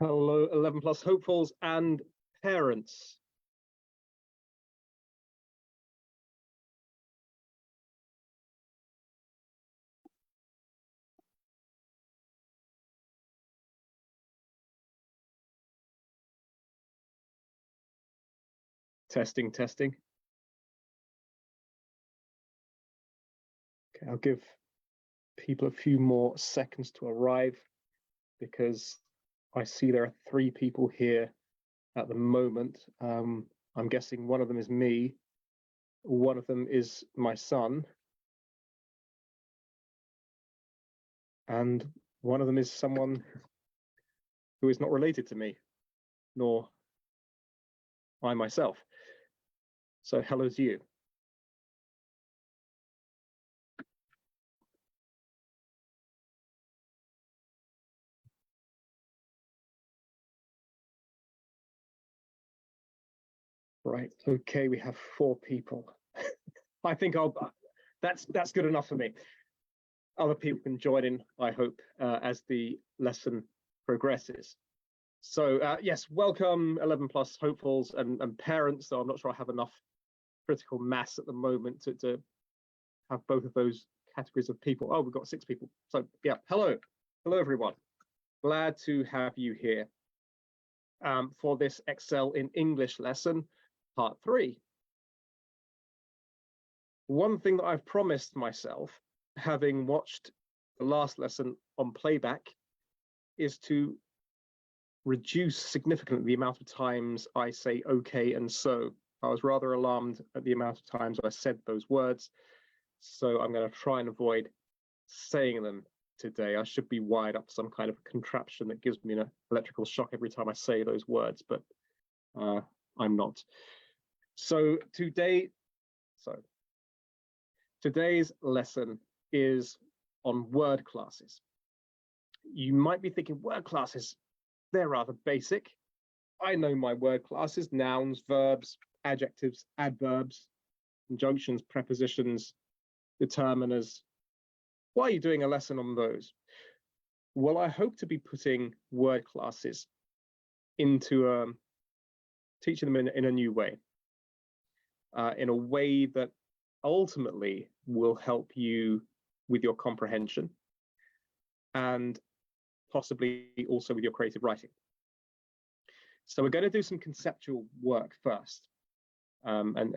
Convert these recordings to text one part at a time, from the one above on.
Hello, 11 plus hopefuls and parents. Testing. Okay, I'll give people a few more seconds to arrive because I see there are 3 people here at the moment. I'm guessing one of them is me, one of them is my son, and one of them is someone who is not related to me, nor I myself. So hello to you. Right, okay, we have 4 people. I think that's good enough for me. Other people can join in, I hope, as the lesson progresses. So yes, welcome 11 plus hopefuls and parents, though I'm not sure I have enough critical mass at the moment to have both of those categories of people. Oh, we've got 6 people. So yeah, hello everyone. Glad to have you here for this Excel in English lesson, part 3. One thing that I've promised myself, having watched the last lesson on playback, is to reduce significantly the amount of times I say okay and so. I was rather alarmed at the amount of times I said those words, so I'm going to try and avoid saying them today. I should be wired up to some kind of contraption that gives me an electrical shock every time I say those words, but I'm not. So today's lesson is on word classes. You might be thinking, word classes, they're rather basic. I know my word classes: nouns, verbs, adjectives, adverbs, conjunctions, prepositions, determiners. Why are you doing a lesson on those? Well, I hope to be putting word classes into teaching them in a new way, in a way that ultimately will help you with your comprehension and possibly also with your creative writing. So we're going to do some conceptual work first, and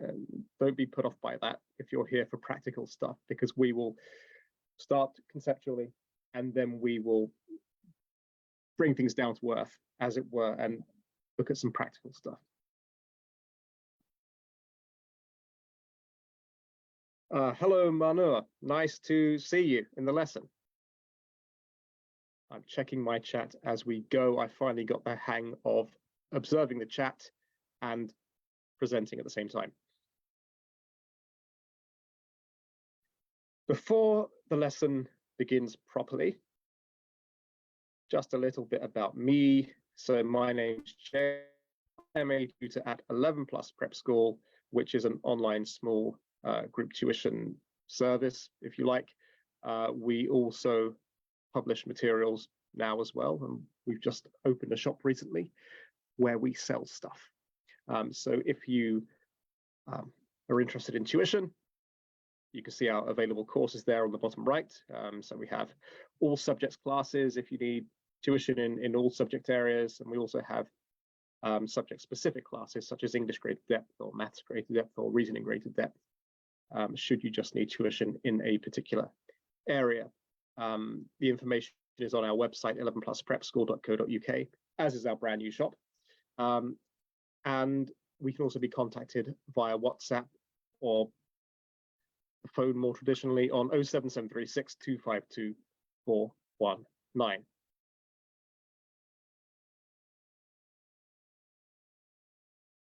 don't be put off by that if you're here for practical stuff, because we will start conceptually and then we will bring things down to earth, as it were, and look at some practical stuff. Hello, Manur. Nice to see you in the lesson. I'm checking my chat as we go. I finally got the hang of observing the chat and presenting at the same time. Before the lesson begins properly, just a little bit about me. So my name's James. I'm a tutor at 11 Plus Prep School, which is an online small group tuition service, if you like. We also publish materials now as well, and we've just opened a shop recently where we sell stuff. So if you are interested in tuition, you can see our available courses there on the bottom right. So we have all subjects classes if you need tuition in all subject areas, and we also have subject-specific classes such as English graded depth or maths graded depth or reasoning graded depth, should you just need tuition in a particular area. The information is on our website, 11plusprepschool.co.uk, as is our brand new shop. And we can also be contacted via WhatsApp or the phone more traditionally on 07736 252 419.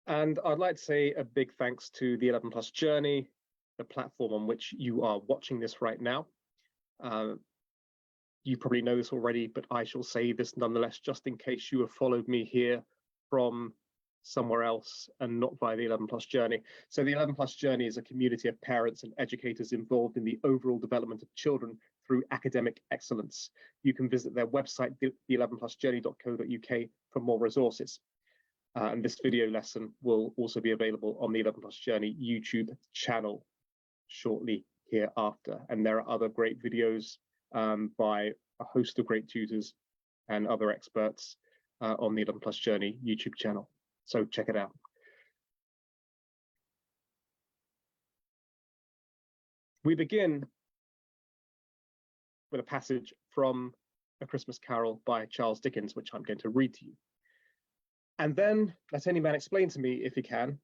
And I'd like to say a big thanks to the 11 Plus Journey, the platform on which you are watching this right now. You probably know this already, but I shall say this nonetheless, just in case you have followed me here from somewhere else and not via the 11 Plus Journey. So the 11 Plus Journey is a community of parents and educators involved in the overall development of children through academic excellence. You can visit their website, the11plusjourney.co.uk, for more resources. And this video lesson will also be available on the 11 Plus Journey YouTube channel shortly hereafter. And there are other great videos by a host of great tutors and other experts on the 11 Plus Journey YouTube channel. So check it out. We begin with a passage from A Christmas Carol by Charles Dickens, which I'm going to read to you. And then let any man explain to me, if he can,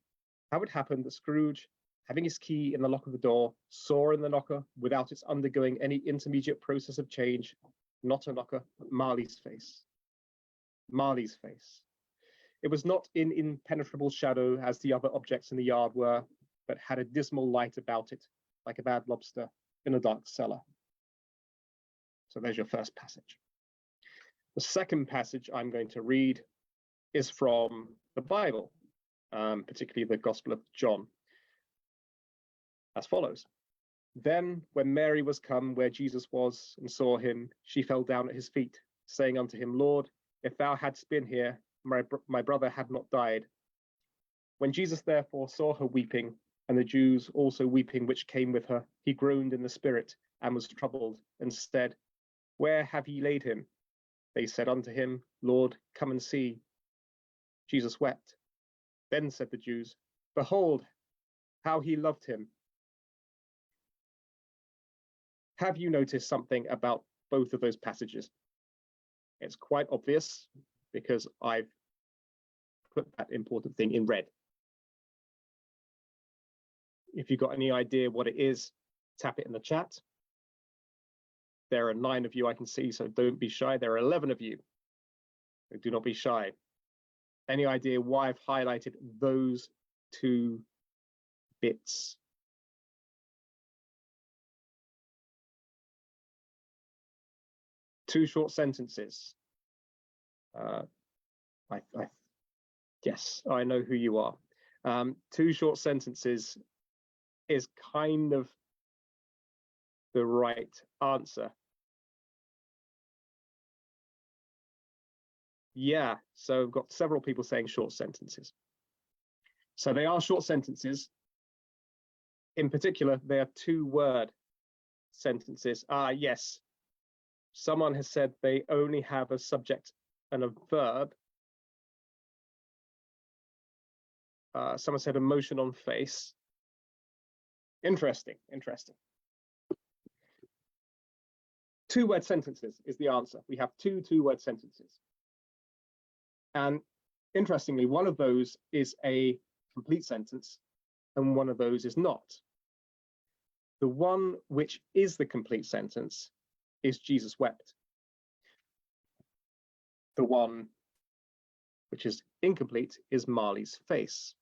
how it happened that Scrooge, having his key in the lock of the door, saw in the knocker, without its undergoing any intermediate process of change, not a knocker, but Marley's face. Marley's face. It was not in impenetrable shadow as the other objects in the yard were, but had a dismal light about it, like a bad lobster in a dark cellar. So there's your first passage. The second passage I'm going to read is from the Bible, particularly the Gospel of John, as follows. Then, when Mary was come where Jesus was and saw him, she fell down at his feet, saying unto him, Lord, if thou hadst been here, my brother had not died. When Jesus therefore saw her weeping, and the Jews also weeping which came with her, he groaned in the spirit, and was troubled, and said, Where have ye laid him? They said unto him, Lord, come and see. Jesus wept. Then said the Jews, Behold, how he loved him. Have you noticed something about both of those passages? It's quite obvious because I've put that important thing in red. If you've got any idea what it is, tap it in the chat. There are 9 of you I can see, so don't be shy. There are 11 of you, so do not be shy. Any idea why I've highlighted those 2 bits? Two short sentences. Yes, I know who you are. 2 short sentences is kind of the right answer. Yeah, so I've got several people saying short sentences. So they are short sentences. In particular, they are 2-word sentences. Yes, someone has said they only have a subject and a verb. Someone said emotion on face. Interesting, interesting. 2-word sentences is the answer. We have 2 2-word sentences. And interestingly, one of those is a complete sentence and one of those is not. The one which is the complete sentence is Jesus wept. The one which is incomplete is Marley's face.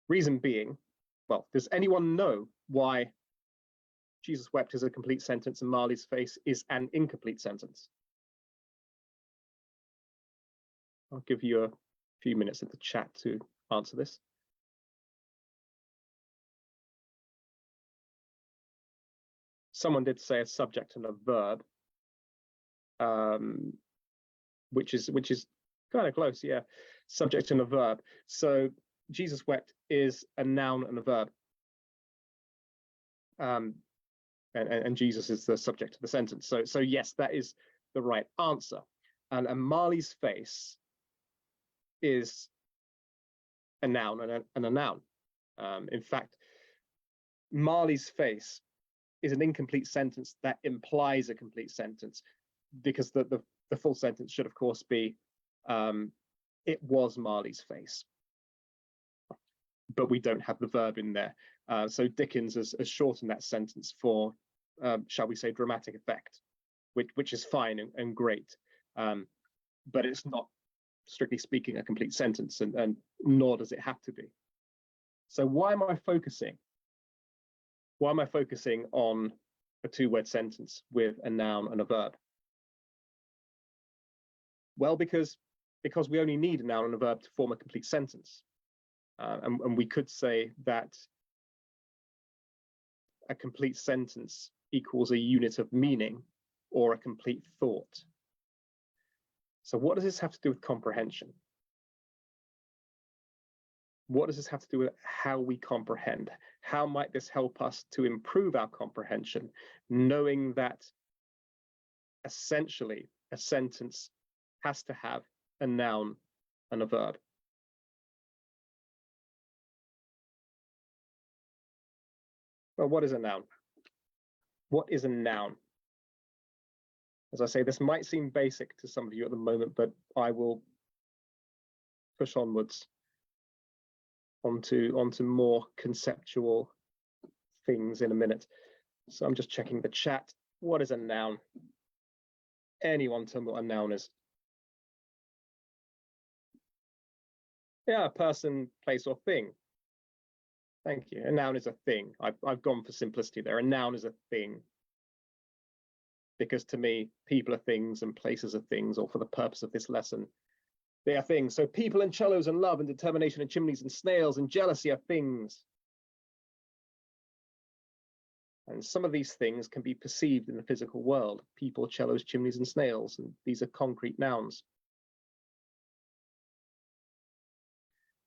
Reason being, well, does anyone know why Jesus wept is a complete sentence and Marley's face is an incomplete sentence? I'll give you a few minutes in the chat to answer this. Someone did say a subject and a verb, which is kind of close, yeah. Subject and a verb. So Jesus wept is a noun and a verb. And Jesus is the subject of the sentence. So yes, that is the right answer. And Marley's face is a noun and a noun. In fact, Marley's face is an incomplete sentence that implies a complete sentence, because the full sentence should, of course, be it was Marley's face. But we don't have the verb in there. So Dickens has shortened that sentence for, shall we say, dramatic effect, which is fine and great. But it's not, strictly speaking, a complete sentence, and nor does it have to be. So why am I focusing? Why am I focusing on a 2-word sentence with a noun and a verb? Well, because we only need a noun and a verb to form a complete sentence. And we could say that a complete sentence equals a unit of meaning or a complete thought. So what does this have to do with comprehension? What does this have to do with how we comprehend? How might this help us to improve our comprehension, knowing that essentially a sentence has to have a noun and a verb? Well, what is a noun? What is a noun? As I say, this might seem basic to some of you at the moment, but I will push onwards onto more conceptual things in a minute. So I'm just checking the chat. What is a noun? Anyone tell me what a noun is? Yeah, a person, place, or thing. Thank you. A noun is a thing. I've gone for simplicity there. A noun is a thing. Because to me, people are things and places are things, or for the purpose of this lesson, they are things. So people and cellos and love and determination and chimneys and snails and jealousy are things. And some of these things can be perceived in the physical world. People, cellos, chimneys, and snails. And these are concrete nouns.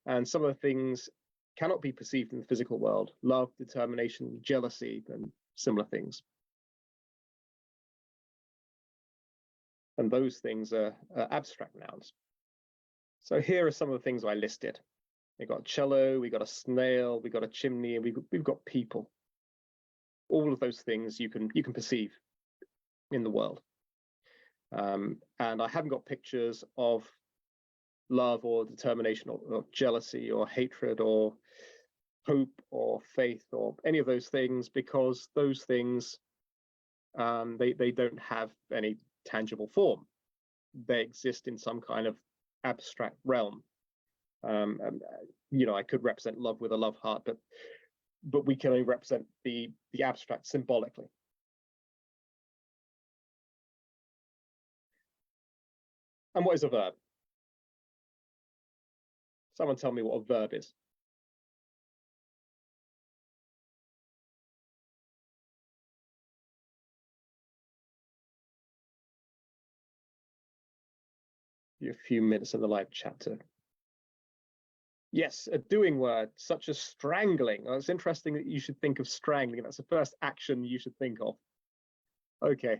And some of the things cannot be perceived in the physical world. Love, determination, jealousy, and similar things. And those things are abstract nouns. So here are some of the things I listed. We've got a cello, we've got a snail, we've got a chimney, and we've got people. All of those things you can perceive in the world. And I haven't got pictures of love or determination or jealousy or hatred or hope or faith or any of those things, because those things, they don't have any tangible form. They exist in some kind of abstract realm. You know, I could represent love with a love heart, but we can only represent the abstract symbolically. And what is a verb? Someone tell me what a verb is. A few minutes in the live chat to... Yes, a doing word, such as strangling. Well, it's interesting that you should think of strangling. That's the first action you should think of. Okay.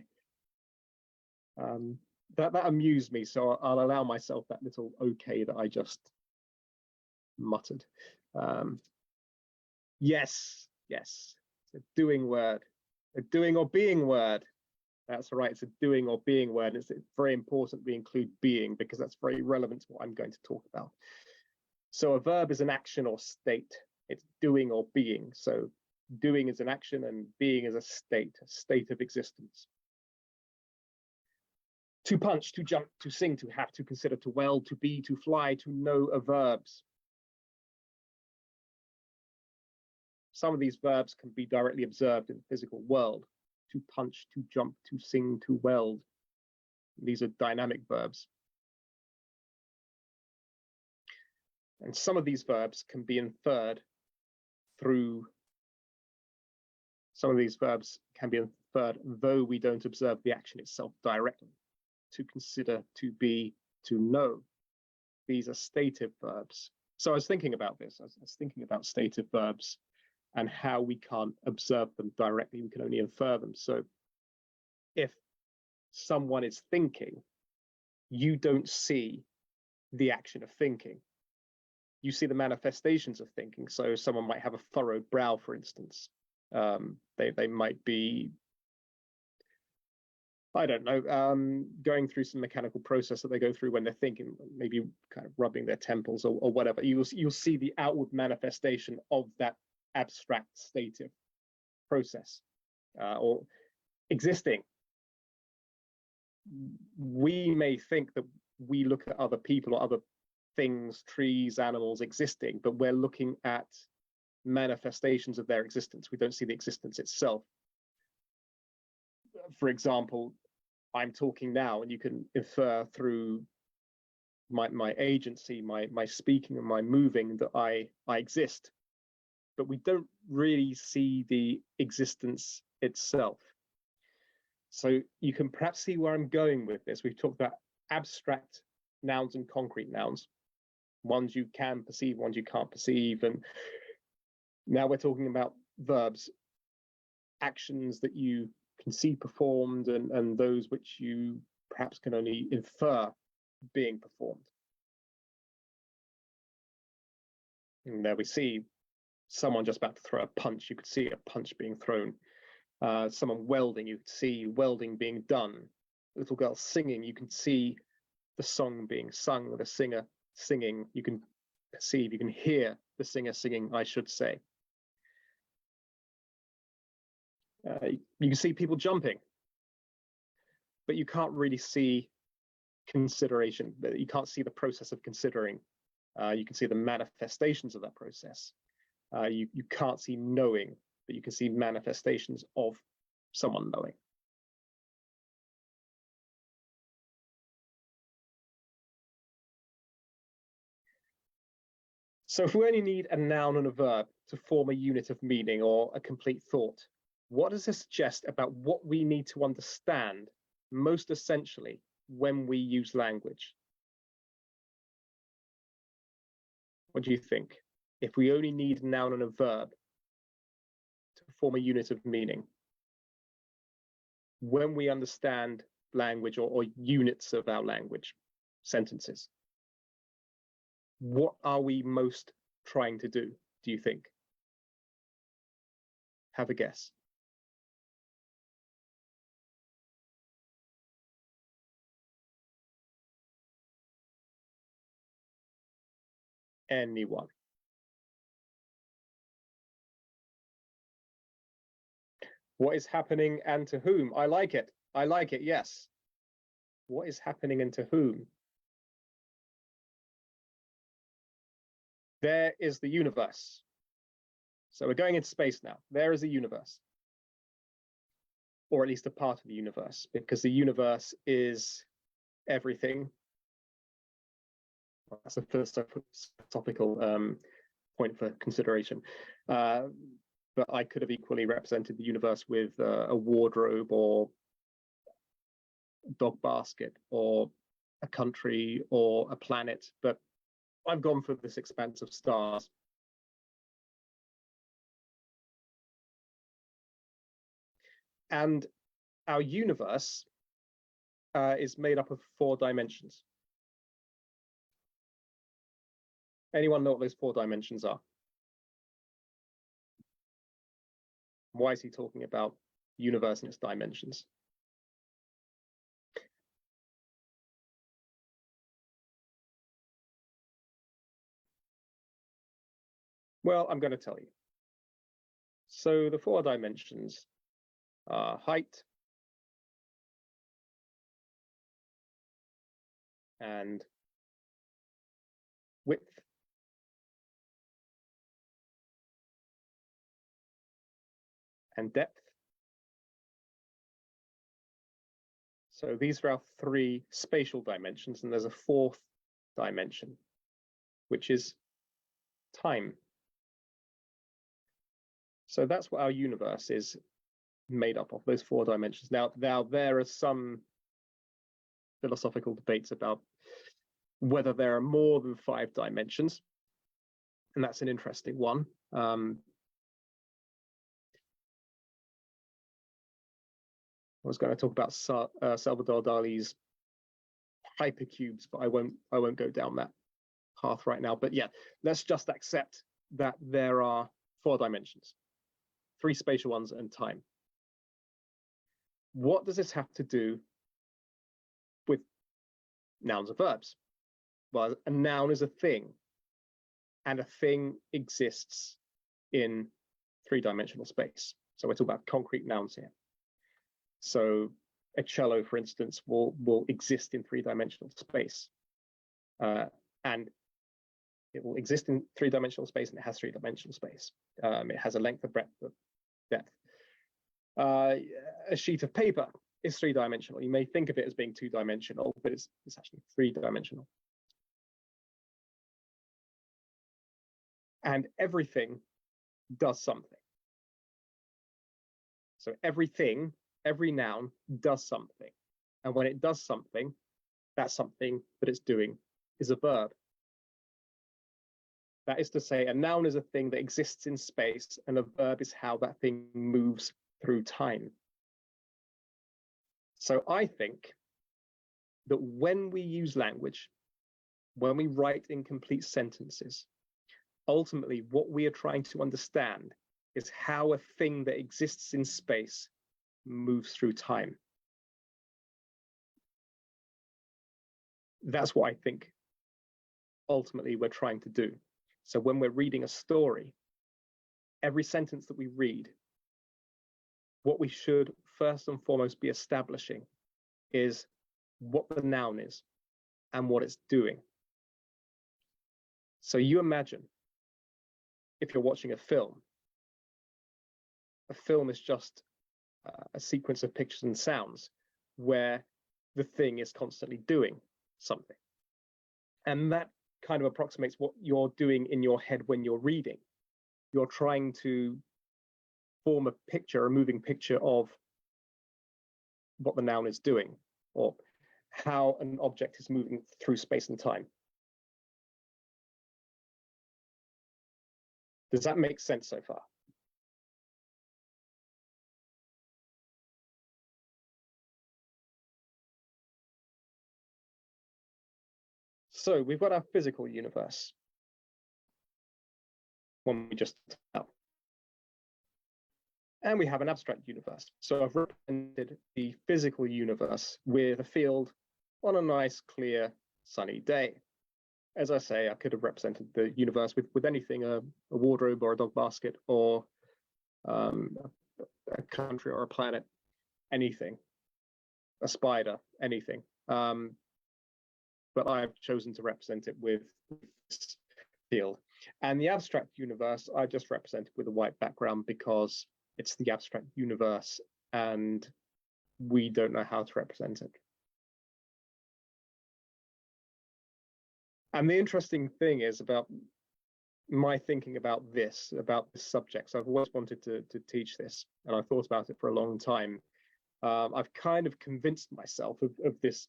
That amused me, so I'll allow myself that little okay that I just muttered. Yes, it's a doing word, a doing or being word. That's right, it's a doing or being word. And it's very important we include being, because that's very relevant to what I'm going to talk about. So a verb is an action or state. It's doing or being. So doing is an action and being is a state of existence. To punch, to jump, to sing, to have, to consider, to weld, to be, to fly, to know are verbs. Some of these verbs can be directly observed in the physical world. To punch, to jump, to sing, to weld. These are dynamic verbs. And some of these verbs can be inferred through, some of these verbs can be inferred though we don't observe the action itself directly. To consider, to be, to know. These are stative verbs. So I was thinking about this. I was thinking about stative verbs and how we can't observe them directly. We can only infer them. So if someone is thinking, you don't see the action of thinking. You see the manifestations of thinking. So someone might have a furrowed brow, for instance. They might be, I don't know, going through some mechanical process that they go through when they're thinking, maybe kind of rubbing their temples or whatever. You'll see the outward manifestation of that abstract stative process or existing. We may think that we look at other people or other things, trees, animals existing, but we're looking at manifestations of their existence. We don't see the existence itself. For example, I'm talking now, and you can infer through my agency, my speaking and my moving that I exist. But we don't really see the existence itself. So you can perhaps see where I'm going with this. We've talked about abstract nouns and concrete nouns, ones you can perceive, ones you can't perceive. And now we're talking about verbs, actions that you can see performed and those which you perhaps can only infer being performed. And there we see someone just about to throw a punch. You could see a punch being thrown. Someone welding, you could see welding being done. A little girl singing, you can see the song being sung with a singer singing. You can perceive, you can hear the singer singing, I should say. You can see people jumping, but you can't really see consideration. You can't see the process of considering. You can see the manifestations of that process. You can't see knowing, but you can see manifestations of someone knowing. So if we only need a noun and a verb to form a unit of meaning or a complete thought, what does this suggest about what we need to understand most essentially when we use language? What do you think? If we only need a noun and a verb to form a unit of meaning, when we understand language or units of our language, sentences, what are we most trying to do you think? Have a guess. Anyone? What is happening and to whom? I like it. I like it, yes. What is happening and to whom? There is the universe. So we're going into space now. There is the universe. Or at least a part of the universe, because the universe is everything. That's a philosophical point for consideration. But I could have equally represented the universe with a wardrobe or a dog basket or a country or a planet, but I've gone for this expanse of stars. And our universe is made up of 4 dimensions. Anyone know what those 4 dimensions are? Why is he talking about universe and its dimensions? Well, I'm going to tell you. So the 4 dimensions are height and width and depth. So these are our 3 spatial dimensions, and there's a 4th dimension, which is time. So that's what our universe is made up of, those 4 dimensions. Now there are some philosophical debates about whether there are more than 5 dimensions, and that's an interesting one. I was going to talk about Salvador Dali's hypercubes, but I won't go down that path right now. But yeah, let's just accept that there are 4 dimensions, 3 spatial ones and time. What does this have to do with nouns and verbs? Well, a noun is a thing, and a thing exists in 3-dimensional space. So we're talking about concrete nouns here. So a cello, for instance, will exist in 3-dimensional space, and it will exist in 3-dimensional space, and it has 3-dimensional space. It has a length, a breadth, a depth. A sheet of paper is 3-dimensional. You may think of it as being 2-dimensional, but it's actually 3-dimensional. And everything does something. So everything every noun does something. And when it does something, that something that it's doing is a verb. That is to say, a noun is a thing that exists in space, and a verb is how that thing moves through time. So I think that when we use language, when we write incomplete sentences, ultimately what we are trying to understand is how a thing that exists in space moves through time. That's what I think ultimately we're trying to do. So when we're reading a story, every sentence that we read, what we should first and foremost be establishing is what the noun is and what it's doing. So you imagine if you're watching a film is just a sequence of pictures and sounds where the thing is constantly doing something. And that kind of approximates what you're doing in your head when you're reading. You're trying to form a picture, a moving picture of what the noun is doing, or how an object is moving through space and time. Does that make sense so far? So we've got our physical universe, one we just talked about. And we have an abstract universe. So I've represented the physical universe with a field on a nice, clear, sunny day. As I say, I could have represented the universe with anything, a wardrobe or a dog basket or a country or a planet, anything, a spider, anything. But I've chosen to represent it with this field. And the abstract universe, I just represented with a white background because it's the abstract universe and we don't know how to represent it. And the interesting thing is about my thinking about this subject. So I've always wanted to teach this, and I've thought about it for a long time. I've kind of convinced myself of this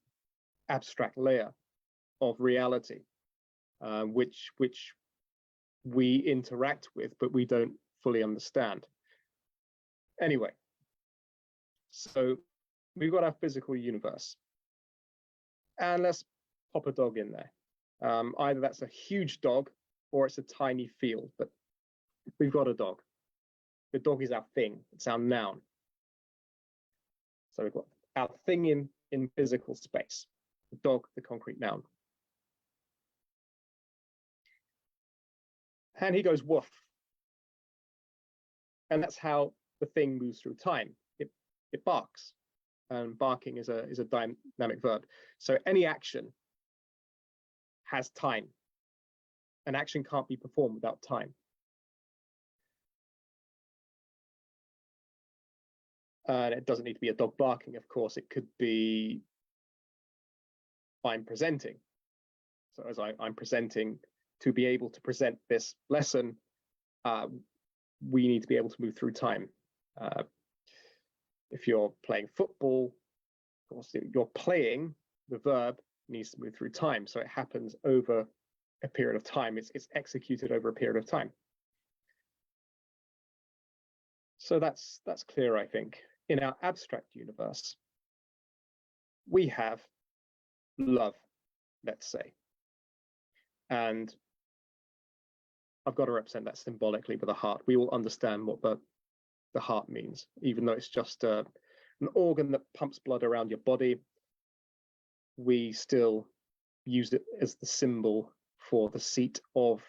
abstract layer of reality, which we interact with, but we don't fully understand. Anyway, so we've got our physical universe, and let's pop a dog in there. Either that's a huge dog or it's a tiny field, but we've got a dog. The dog is our thing, it's our noun. So we've got our thing in physical space, the dog, the concrete noun. And he goes woof. And that's how the thing moves through time. It barks, and barking is a dynamic verb. So any action has time. An action can't be performed without time. And it doesn't need to be a dog barking, of course. It could be I'm presenting. So as I'm presenting, to be able to present this lesson, we need to be able to move through time. If you're playing football, of course, you're playing, the verb needs to move through time. So it happens over a period of time. It's executed over a period of time. So that's clear, I think. In our abstract universe, we have love, let's say. And I've got to represent that symbolically with a heart. We all understand what the heart means, even though it's just an organ that pumps blood around your body. We still use it as the symbol for the seat of,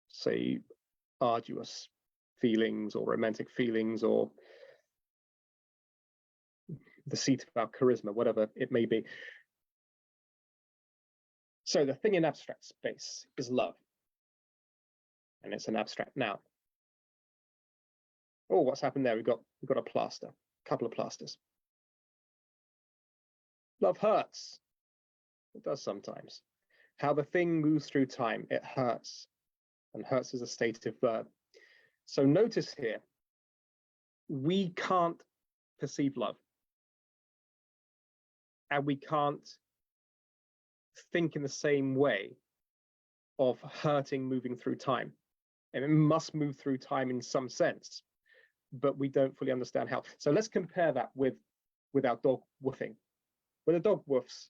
say, arduous feelings or romantic feelings, or the seat of our charisma, whatever it may be. So the thing in abstract space is love, and it's an abstract noun. Oh, what's happened there? We've got a plaster, a couple of plasters. Love hurts. It does sometimes. How the thing moves through time, it hurts, and hurts is a stative verb. So notice here, we can't perceive love. And we can't think in the same way of hurting moving through time. And it must move through time in some sense, but we don't fully understand how. So let's compare that with our dog woofing. When a dog woofs,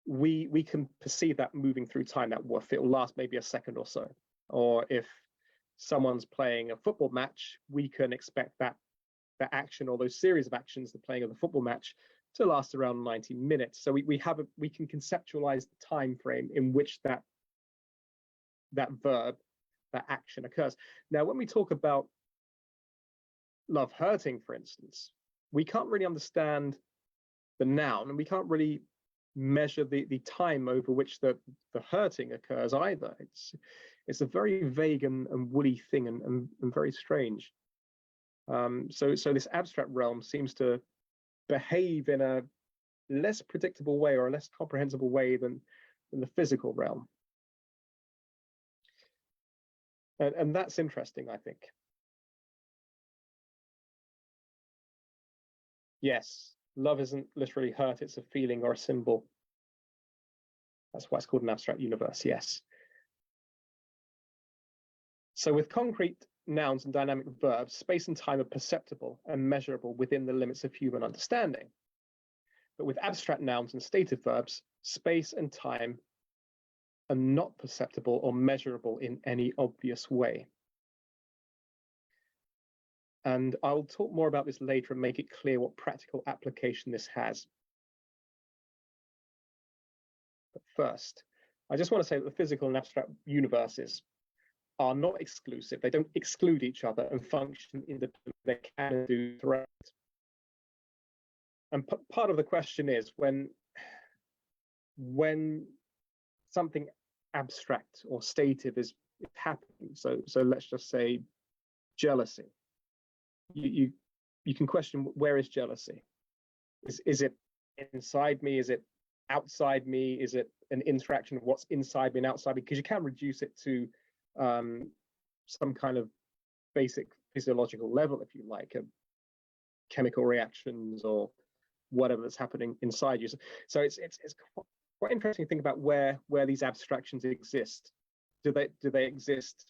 we can perceive that moving through time, that woof. It will last maybe a second or so. Or if someone's playing a football match, we can expect that action or those series of actions, the playing of the football match, to last around 90 minutes. So we can conceptualize the time frame in which that verb, that action occurs. Now, when we talk about love hurting, for instance, we can't really understand the noun, and we can't really measure the time over which the hurting occurs either. It's a very vague and woolly thing, and very strange. So this abstract realm seems to behave in a less predictable way, or a less comprehensible way than the physical realm. And that's interesting, I think. Yes, love isn't literally hurt, it's a feeling or a symbol. That's why it's called an abstract universe, yes. So with concrete nouns and dynamic verbs, space and time are perceptible and measurable within the limits of human understanding. But with abstract nouns and stative verbs, space and time are not perceptible or measurable in any obvious way. And I'll talk more about this later and make it clear what practical application this has. But first, I just want to say that the physical and abstract universes are not exclusive. They don't exclude each other and function independently. They can do throughout. And part of the question is when something abstract or stative is happening. So let's just say jealousy. You can question, where is jealousy? Is it inside me? Is it outside me? Is it an interaction of what's inside me and outside me? Because you can reduce it to some kind of basic physiological level, if you like, chemical reactions or whatever that's happening inside you. So it's quite interesting to think about where these abstractions exist. Do they exist,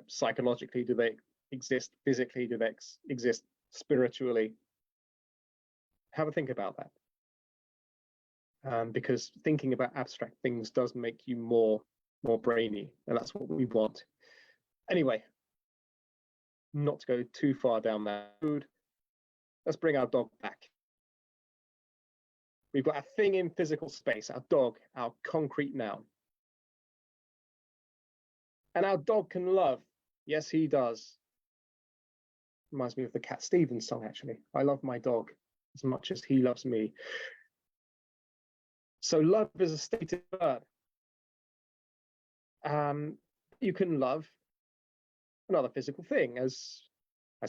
psychologically? Do they exist physically? Do they exist spiritually? Have a think about that, because thinking about abstract things does make you more brainy, and that's what we want. Anyway, not to go too far down that road, let's bring our dog back. We've got a thing in physical space, our dog, our concrete noun. And our dog can love. Yes, he does. Reminds me of the Cat Stevens song, actually. I love my dog as much as he loves me. So love is a stated verb. You can love another physical thing, as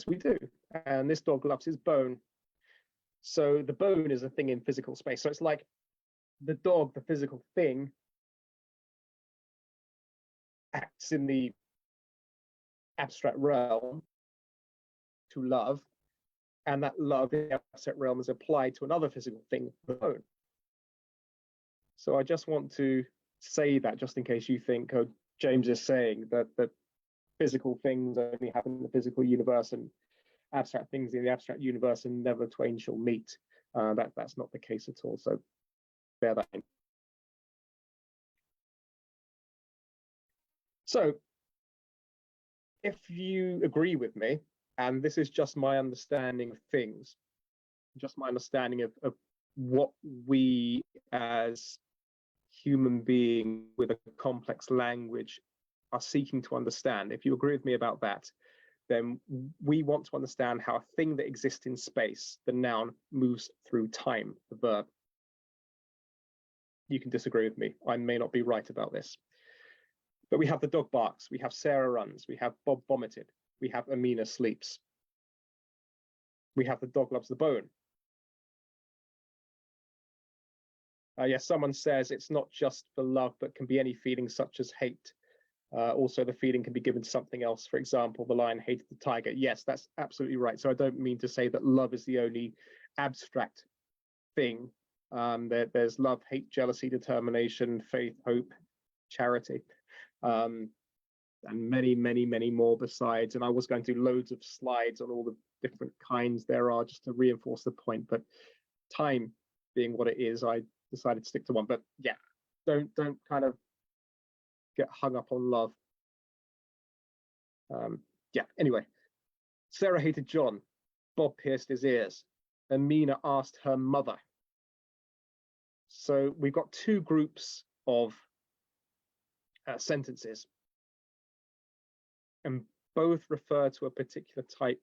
we do. And this dog loves his bone. So the bone is a thing in physical space. So it's like the dog, the physical thing, acts in the abstract realm to love, and that love in the abstract realm is applied to another physical thing, the bone. So I just want to say that, just in case you think, oh, James is saying that physical things only happen in the physical universe and abstract things in the abstract universe, and never twain shall meet. That's not the case at all. So bear that in. So if you agree with me, and this is just my understanding of things, just my understanding of what we as human beings with a complex language are seeking to understand, if you agree with me about that, then we want to understand how a thing that exists in space, the noun, moves through time, the verb. You can disagree with me. I may not be right about this. But we have the dog barks, we have Sarah runs, we have Bob vomited, we have Amina sleeps. We have the dog loves the bone. Yes, someone says it's not just for love, but can be any feeling such as hate, Also, the feeling can be given to something else. For example, the lion hated the tiger. Yes, that's absolutely right. So I don't mean to say that love is the only abstract thing. There's love, hate, jealousy, determination, faith, hope, charity, and many, many, many more besides. And I was going to do loads of slides on all the different kinds there are just to reinforce the point. But time being what it is, I decided to stick to one. But yeah, don't kind of get hung up on love. Yeah, anyway, Sarah hated John. Bob pierced his ears. Amina asked her mother. So we've got two groups of sentences, and both refer to a particular type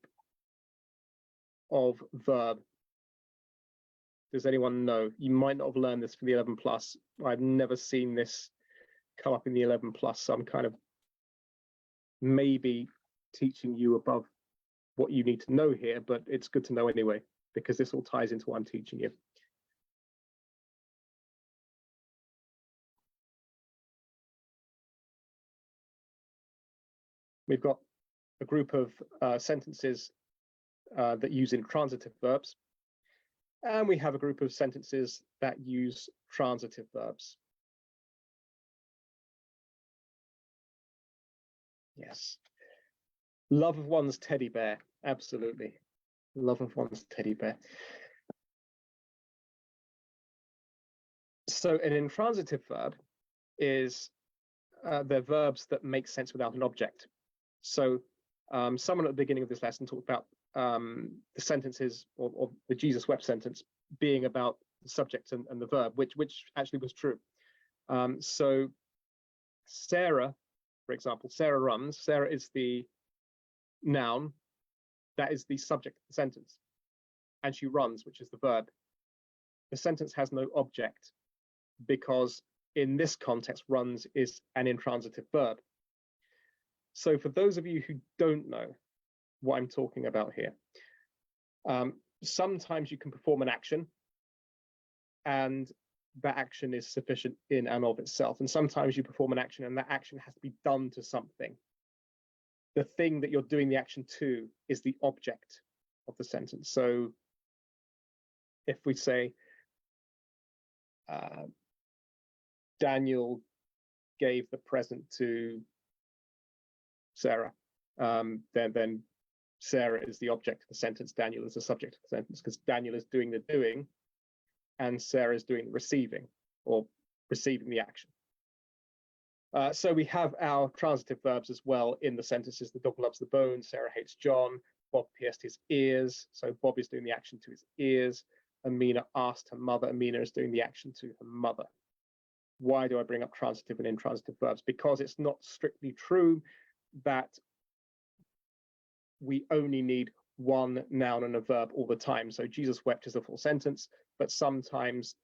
of verb. Does anyone know? You might not have learned this for the 11 plus. I've never seen this come up in the 11 plus, so I'm kind of maybe teaching you above what you need to know here, but it's good to know anyway, because this all ties into what I'm teaching you. We've got a group of sentences that use intransitive verbs, and we have a group of sentences that use transitive verbs. Yes. Love of one's teddy bear. Absolutely. Love of one's teddy bear. So an intransitive verb is they're verbs that make sense without an object. So someone at the beginning of this lesson talked about the sentences or the Jesus wept sentence being about the subject and the verb, which actually was true. So Sarah, for example, Sarah runs. Sarah is the noun. That is the subject of the sentence. And she runs, which is the verb. The sentence has no object because in this context, runs is an intransitive verb. So for those of you who don't know what I'm talking about here, sometimes you can perform an action and that action is sufficient in and of itself. And sometimes you perform an action and that action has to be done to something. The thing that you're doing the action to is the object of the sentence. So if we say, Daniel gave the present to Sarah, then Sarah is the object of the sentence, Daniel is the subject of the sentence, because Daniel is doing the doing and Sarah is doing the receiving, or receiving the action. So we have our transitive verbs as well in the sentences. The dog loves the bone, Sarah hates John, Bob pierced his ears, so Bob is doing the action to his ears. Amina asked her mother, Amina is doing the action to her mother. Why do I bring up transitive and intransitive verbs? Because it's not strictly true that we only need one noun and a verb all the time. So Jesus wept is a full sentence, but sometimes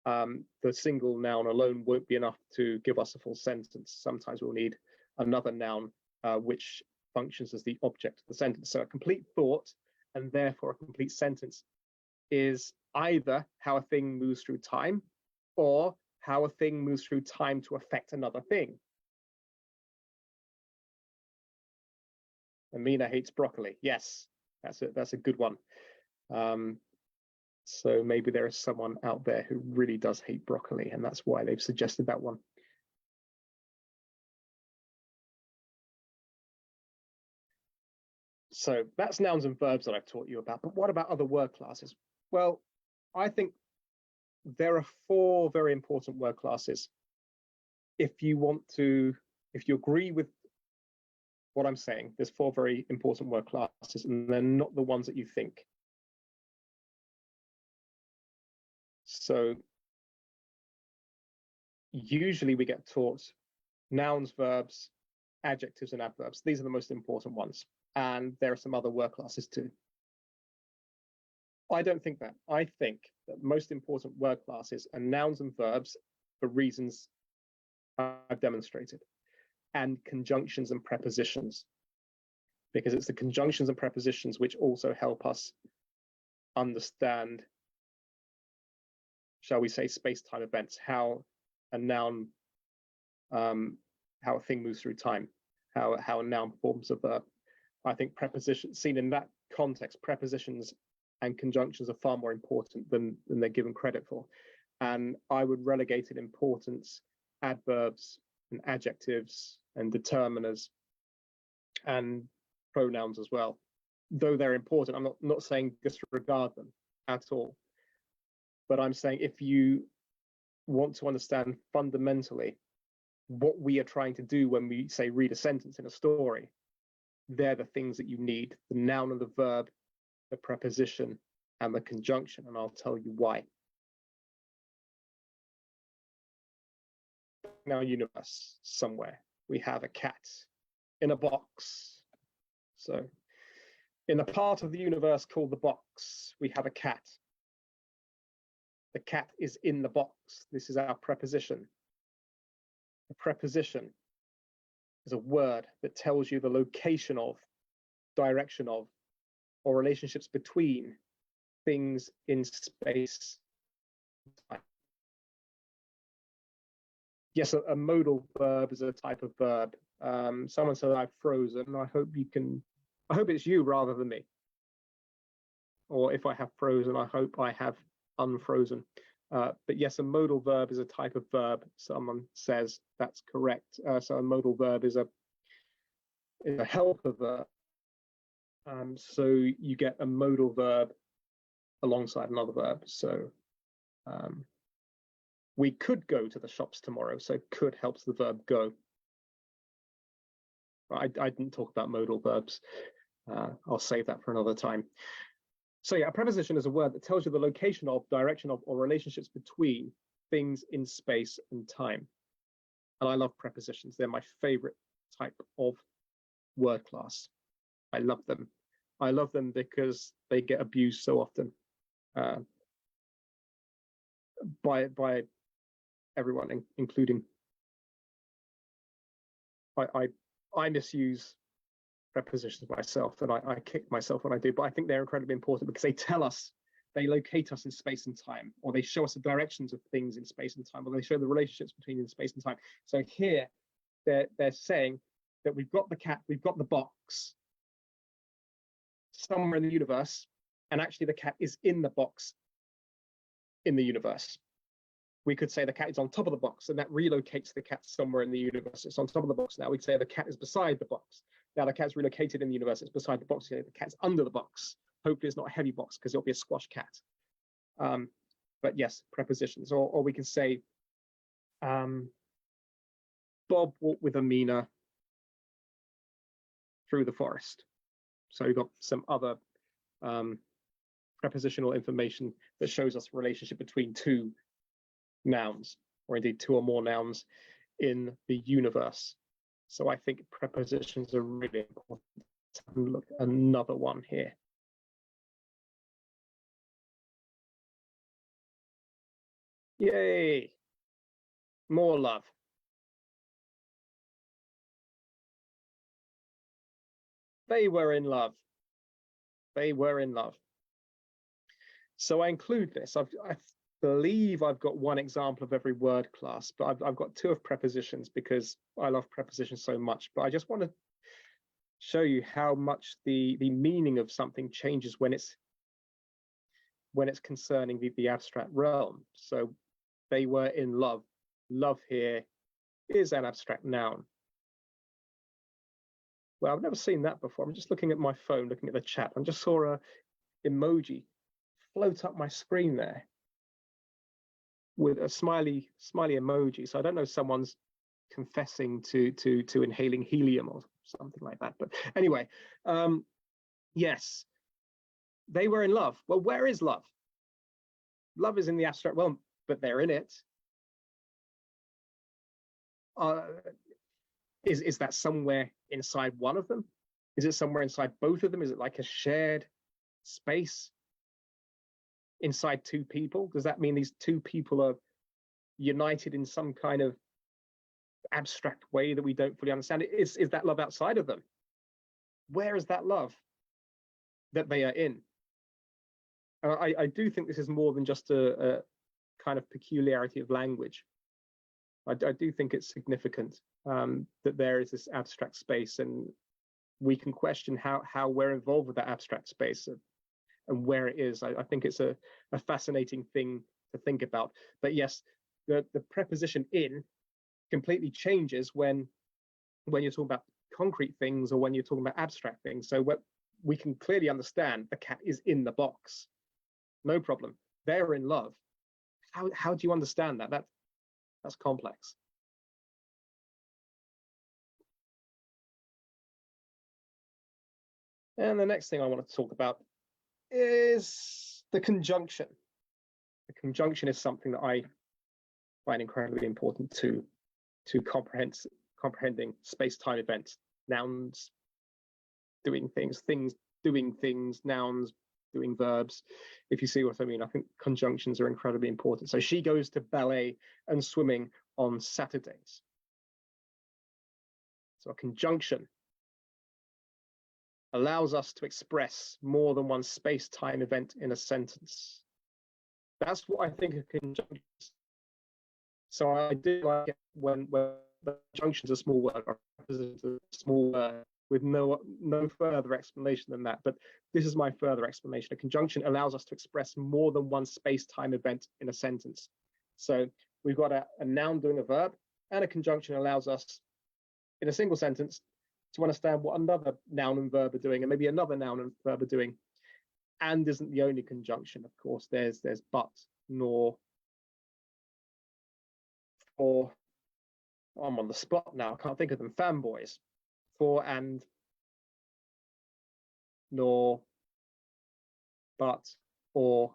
the single noun alone won't be enough to give us a full sentence. Sometimes we'll need another noun which functions as the object of the sentence. So a complete thought, and therefore a complete sentence, is either how a thing moves through time or how a thing moves through time to affect another thing. Amina hates broccoli. Yes, that's a good one. So maybe there is someone out there who really does hate broccoli, and that's why they've suggested that one. So that's nouns and verbs that I've taught you about. But what about other word classes? Well, I think there are 4 very important word classes. If you agree with what I'm saying, there's 4 very important word classes, and they're not the ones that you think. So usually we get taught nouns, verbs, adjectives, and adverbs. These are the most important ones. And there are some other word classes too. I don't think that. I think that most important word classes are nouns and verbs for reasons I've demonstrated, and conjunctions and prepositions, because it's the conjunctions and prepositions which also help us understand, shall we say, space-time events, how a noun a thing moves through time, how a noun performs a verb. I think prepositions, seen in that context, prepositions and conjunctions are far more important than they're given credit for. And I would relegate in importance adverbs and adjectives and determiners and pronouns as well. Though they're important, I'm not saying disregard them at all. But I'm saying if you want to understand fundamentally what we are trying to do when we say read a sentence in a story, they're the things that you need: the noun and the verb, the preposition, and the conjunction. And I'll tell you why. In our universe somewhere, we have a cat in a box. So in the part of the universe called the box, we have a cat. The cat is in the box. This is our preposition. A preposition is a word that tells you the location of, direction of, or relationships between things in space and time. Yes, a modal verb is a type of verb. Someone said I've frozen. I hope it's you rather than me. Or if I have frozen, I hope I have unfrozen. But yes, a modal verb is a type of verb. Someone says that's correct. So a modal verb is a helper verb. So you get a modal verb alongside another verb. So we could go to the shops tomorrow. So could helps the verb go. I didn't talk about modal verbs. I'll save that for another time. So yeah, a preposition is a word that tells you the location of, direction of, or relationships between things in space and time. And I love prepositions. They're my favorite type of word class. I love them. I love them because they get abused so often by everyone, including I misuse prepositions myself, and I kick myself when I do, but I think they're incredibly important because they tell us, they locate us in space and time, or they show us the directions of things in space and time, or they show the relationships between in space and time. So here they're saying that we've got the cat, we've got the box somewhere in the universe, and actually the cat is in the box in the universe. We could say the cat is on top of the box, and that relocates the cat somewhere in the universe. It's on top of the box now. We'd say the cat is beside the box. Now the cat's relocated in the universe. It's beside the box. The cat's under the box. Hopefully it's not a heavy box because it'll be a squash cat. But yes, prepositions. Or we can say, Bob walked with Amina through the forest. So we've got some other prepositional information that shows us the relationship between two nouns, or indeed two or more nouns in the universe. So I think prepositions are really important. Let's have a look at another one here. Yay! More love. They were in love. They were in love. So I include this. I believe I've got one example of every word class, but I've got two of prepositions because I love prepositions so much. But I just want to show you how much the meaning of something changes when it's concerning the abstract realm. So they were in love. Love here is an abstract noun. Well, I've never seen that before. I'm just looking at my phone, looking at the chat. I just saw a emoji float up my screen there with a smiley emoji. So I don't know if someone's confessing to inhaling helium or something like that. But anyway, yes, they were in love. Well, where is love? Love is in the abstract realm, but they're in it. Is that somewhere inside one of them? Is it somewhere inside both of them? Is it like a shared space inside two people? Does that mean these two people are united in some kind of abstract way that we don't fully understand? Is that love outside of them? Where is that love that they are in? I do think this is more than just a kind of peculiarity of language. I do think it's significant that there is this abstract space, and we can question how we're involved with that abstract space and where it is. I think it's a fascinating thing to think about. But yes, the preposition in completely changes when you're talking about concrete things or when you're talking about abstract things. So we can clearly understand the cat is in the box, no problem. They're in love. How do you understand that? That's complex. And the next thing I want to talk about is the conjunction. The conjunction is something that I find incredibly important to comprehending space-time events, nouns doing things doing things, nouns doing verbs. If you see what I mean, I think conjunctions are incredibly important. So she goes to ballet and swimming on Saturdays. So a conjunction allows us to express more than one space-time event in a sentence. That's what I think a conjunction is. So I do like it when the conjunction is a small word, or a small word with no further explanation than that. But this is my further explanation. A conjunction allows us to express more than one space-time event in a sentence. So we've got a noun doing a verb, and a conjunction allows us, in a single sentence, to understand what another noun and verb are doing, and maybe another noun and verb are doing. And isn't the only conjunction, of course. There's but, nor, or, I'm on the spot now, I can't think of them, fanboys, for, and, nor, but, or,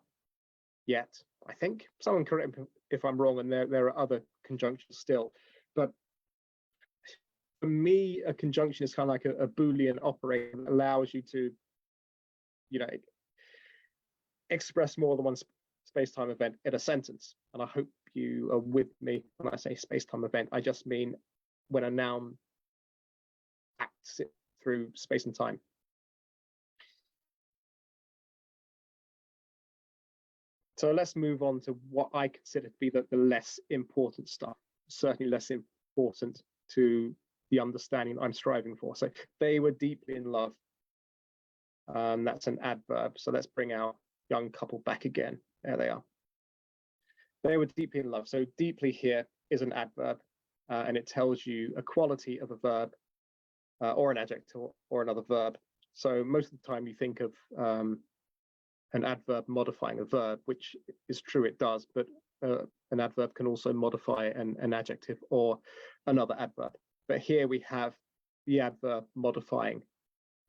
yet. I think someone correct me if I'm wrong, and there are other conjunctions still. But for me, a conjunction is kind of like a Boolean operator that allows you to, express more than one space-time event in a sentence. And I hope you are with me when I say space-time event. I just mean when a noun acts it through space and time. So let's move on to what I consider to be the less important stuff, certainly less important to the understanding I'm striving for. So they were deeply in love. That's an adverb. So let's bring our young couple back again. There they are. They were deeply in love. So deeply here is an adverb, and it tells you a quality of a verb or an adjective or another verb. So most of the time you think of an adverb modifying a verb, which is true, it does, but an adverb can also modify an adjective or another adverb. But here we have the adverb modifying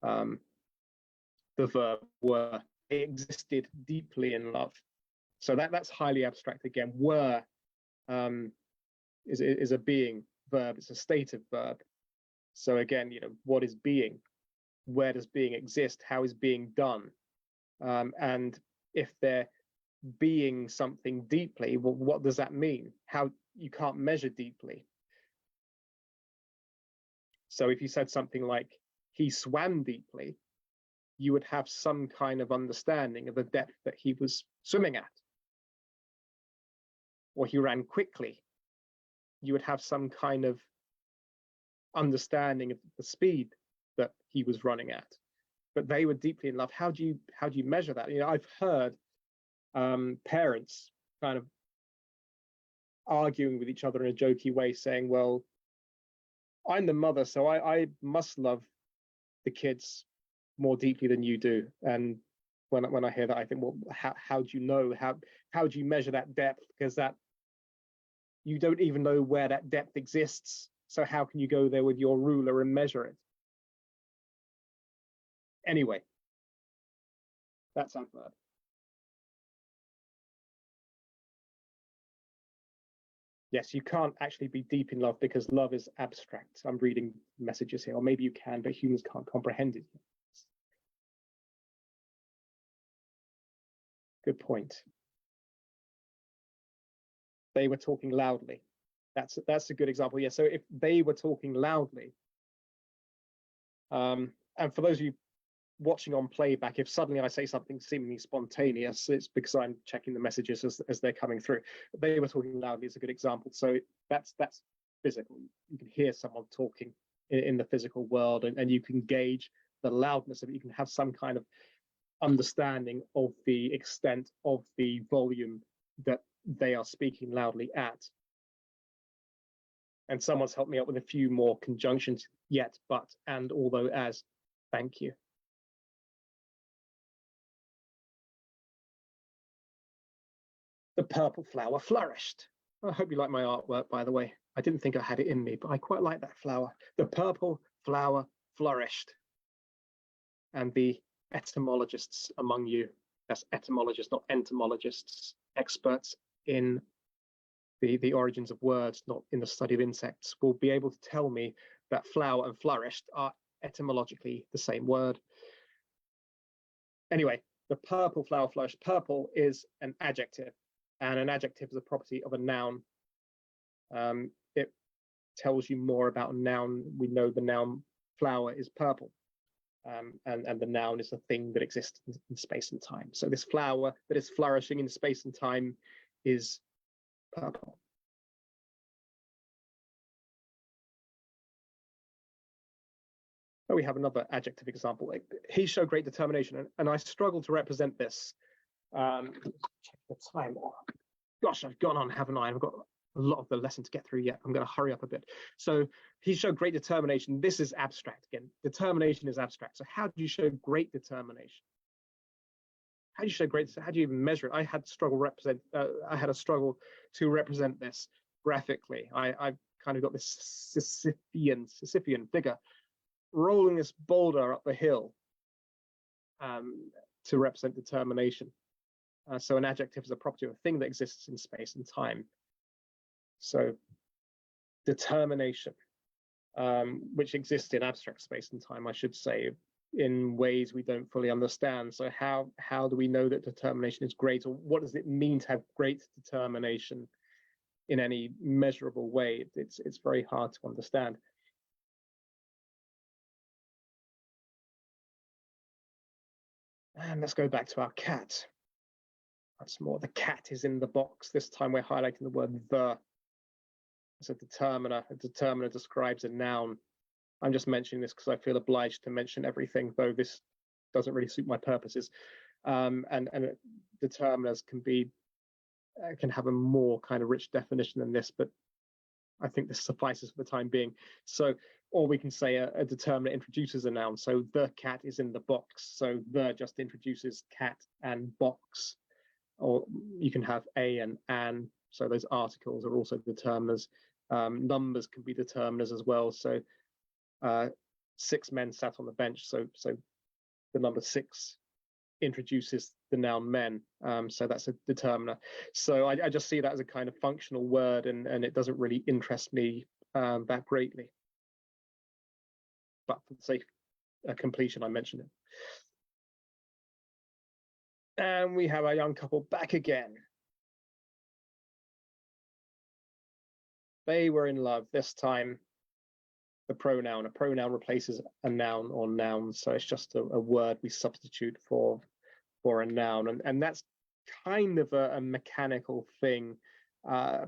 the verb were. They existed deeply in love. So that's highly abstract again. Were is a being verb. It's a stative verb. So again, what is being? Where does being exist? How is being done? And if they're being something deeply, well, what does that mean? How you can't measure deeply. So if you said something like he swam deeply, you would have some kind of understanding of the depth that he was swimming at. Or he ran quickly, you would have some kind of understanding of the speed that he was running at. But they were deeply in love. How do you measure that? I've heard parents kind of arguing with each other in a jokey way, saying, well, I'm the mother, so I must love the kids more deeply than you do. And when I hear that, I think, well, how do you know? How do you measure that depth? Because that you don't even know where that depth exists. So how can you go there with your ruler and measure it? Anyway, that's adverb. Yes, you can't actually be deep in love because love is abstract. I'm reading messages here, or maybe you can, but humans can't comprehend it. Good point. They were talking loudly. That's a good example. Yeah. So if they were talking loudly, and for those of you watching on playback, if suddenly I say something seemingly spontaneous, it's because I'm checking the messages as they're coming through. They were talking loudly is a good example. So that's physical. You can hear someone talking in the physical world, and you can gauge the loudness of it. You can have some kind of understanding of the extent of the volume that they are speaking loudly at. And someone's helped me out with a few more conjunctions: yet, but, and, although, as. Thank you. The purple flower flourished. I hope you like my artwork, by the way. I didn't think I had it in me, but I quite like that flower. The purple flower flourished. And the etymologists among you, that's etymologists, not entomologists, experts in the origins of words, not in the study of insects, will be able to tell me that flower and flourished are etymologically the same word. Anyway, the purple flower flourished. Purple is an adjective, and an adjective is a property of a noun. It tells you more about a noun. We know the noun flower is purple, and the noun is a thing that exists in space and time. So this flower that is flourishing in space and time is purple. We have another adjective example. He showed great determination, and I struggle to represent this. Check the time. Oh, gosh, I've gone on, haven't I? I've got a lot of the lesson to get through yet. I'm going to hurry up a bit. So he showed great determination. This is abstract again. Determination is abstract. So how do you show great determination? How do you show great? How do you even measure it? I had a struggle to represent this graphically. I've kind of got this Sisyphean figure rolling this boulder up the hill to represent determination. So an adjective is a property of a thing that exists in space and time. So determination, which exists in abstract space and time, I should say, in ways we don't fully understand. So how do we know that determination is great, or what does it mean to have great determination in any measurable way? It's very hard to understand. And let's go back to our cat. Once more, the cat is in the box. This time we're highlighting the word the. It's a determiner. A determiner describes a noun. I'm just mentioning this because I feel obliged to mention everything, though this doesn't really suit my purposes. And determiners can have a more kind of rich definition than this, but I think this suffices for the time being. So, or we can say a determiner introduces a noun. So the cat is in the box. So the just introduces cat and box. Or you can have a and an. So those articles are also determiners. Numbers can be determiners as well. So 6 men sat on the bench. So the number 6 introduces the noun men. So that's a determiner. So I just see that as a kind of functional word, and it doesn't really interest me that greatly. But for the sake of completion, I mentioned it. And we have our young couple back again. They were in love. This time, the pronoun. A pronoun replaces a noun or nouns. So it's just a word we substitute for a noun. And that's kind of a mechanical thing,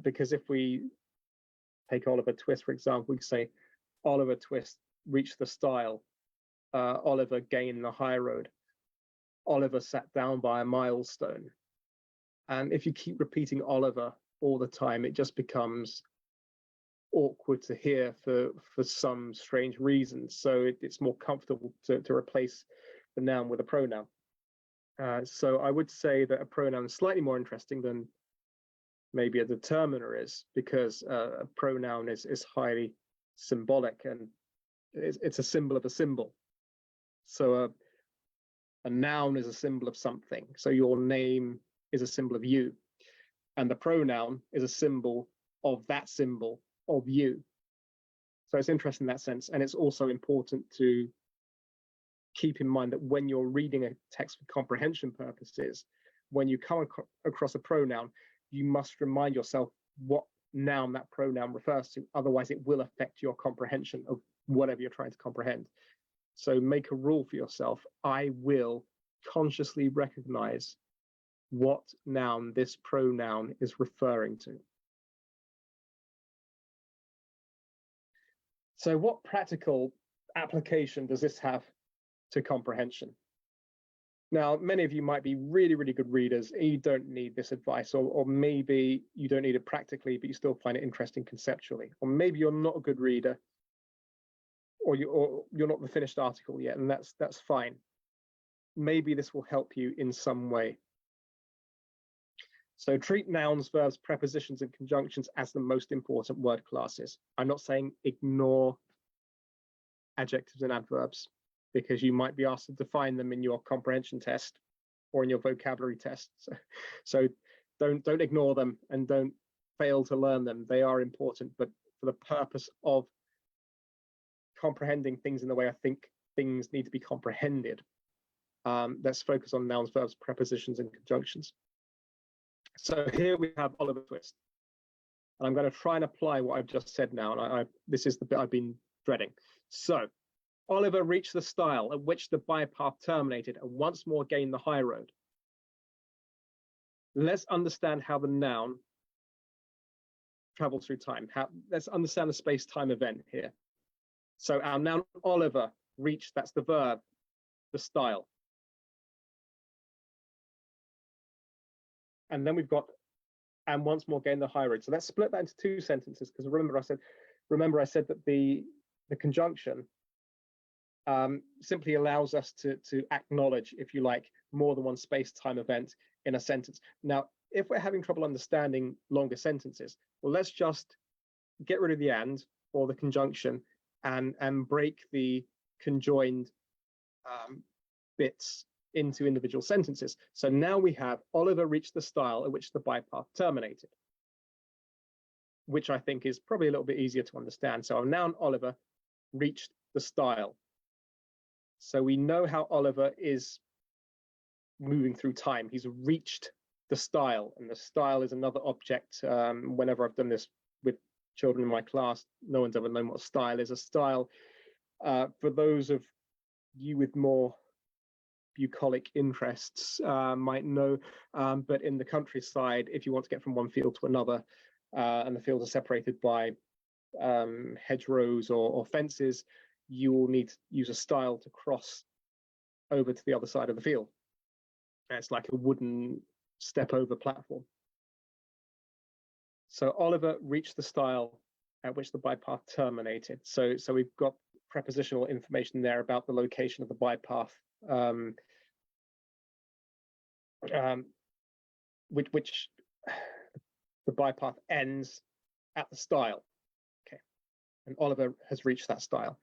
because if we take Oliver Twist, for example, we say Oliver Twist reached the stile. Oliver gained the high road. Oliver sat down by a milestone. And if you keep repeating Oliver all the time, it just becomes awkward to hear for some strange reason. So it's more comfortable to replace the noun with a pronoun. So I would say that a pronoun is slightly more interesting than maybe a determiner is, because a pronoun is highly symbolic, and it's a symbol of a symbol. So a noun is a symbol of something. So your name is a symbol of you, and the pronoun is a symbol of that symbol of you. So it's interesting in that sense. And it's also important to keep in mind that when you're reading a text for comprehension purposes, when you come across a pronoun, you must remind yourself what noun that pronoun refers to. Otherwise, it will affect your comprehension of whatever you're trying to comprehend. So make a rule for yourself. I will consciously recognize what noun this pronoun is referring to. So what practical application does this have to comprehension? Now, many of you might be really, really good readers and you don't need this advice, or maybe you don't need it practically, but you still find it interesting conceptually. Or maybe you're not a good reader, or you're not the finished article yet, and that's fine. Maybe this will help you in some way. So treat nouns, verbs, prepositions, and conjunctions as the most important word classes. I'm not saying ignore adjectives and adverbs, because you might be asked to define them in your comprehension test or in your vocabulary test. So don't ignore them and don't fail to learn them. They are important, but for the purpose of comprehending things in the way I think things need to be comprehended, let's focus on nouns, verbs, prepositions, and conjunctions. So here we have Oliver Twist. And I'm going to try and apply what I've just said now. And this is the bit I've been dreading. So Oliver reached the stile at which the bypath terminated and once more gained the high road. Let's understand how the noun travels through time. Let's understand the space-time event here. So our noun Oliver reached, that's the verb, the stile. And then we've got, and once more gained the high road. So let's split that into two sentences, because remember I said that the conjunction simply allows us to acknowledge, if you like, more than one space-time event in a sentence. Now, if we're having trouble understanding longer sentences, well, let's just get rid of the and or the conjunction and break the conjoined bits into individual sentences. So now we have Oliver reached the stile at which the bypath terminated, which I think is probably a little bit easier to understand. So our noun Oliver reached the stile. So we know how Oliver is moving through time. He's reached the stile, and the stile is another object. Whenever I've done this with children in my class, no one's ever known what a stile is. A stile, for those of you with more bucolic interests might know, but in the countryside, if you want to get from one field to another, and the fields are separated by hedgerows or fences, you will need to use a stile to cross over to the other side of the field. And it's like a wooden step over platform. So Oliver reached the stile at which the bypath terminated. So we've got prepositional information there about the location of the bypath, which the bypath ends at the stile. Okay, and Oliver has reached that stile.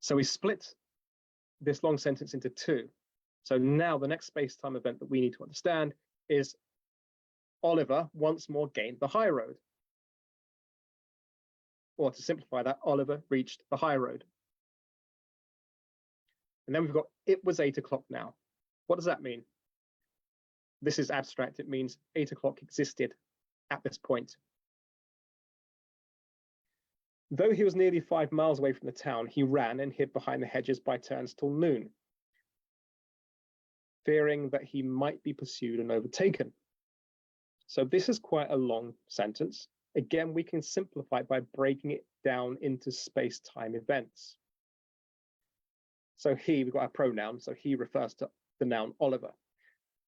So we split this long sentence into two. So now the next space-time event that we need to understand is Oliver once more gained the high road. Or to simplify that, Oliver reached the high road. And then we've got, it was 8 o'clock now. What does that mean? This is abstract. It means 8 o'clock existed at this point. Though he was nearly 5 miles away from the town, he ran and hid behind the hedges by turns till noon, fearing that he might be pursued and overtaken. So this is quite a long sentence. Again, we can simplify it by breaking it down into space-time events. So he, we've got our pronoun, so he refers to the noun Oliver.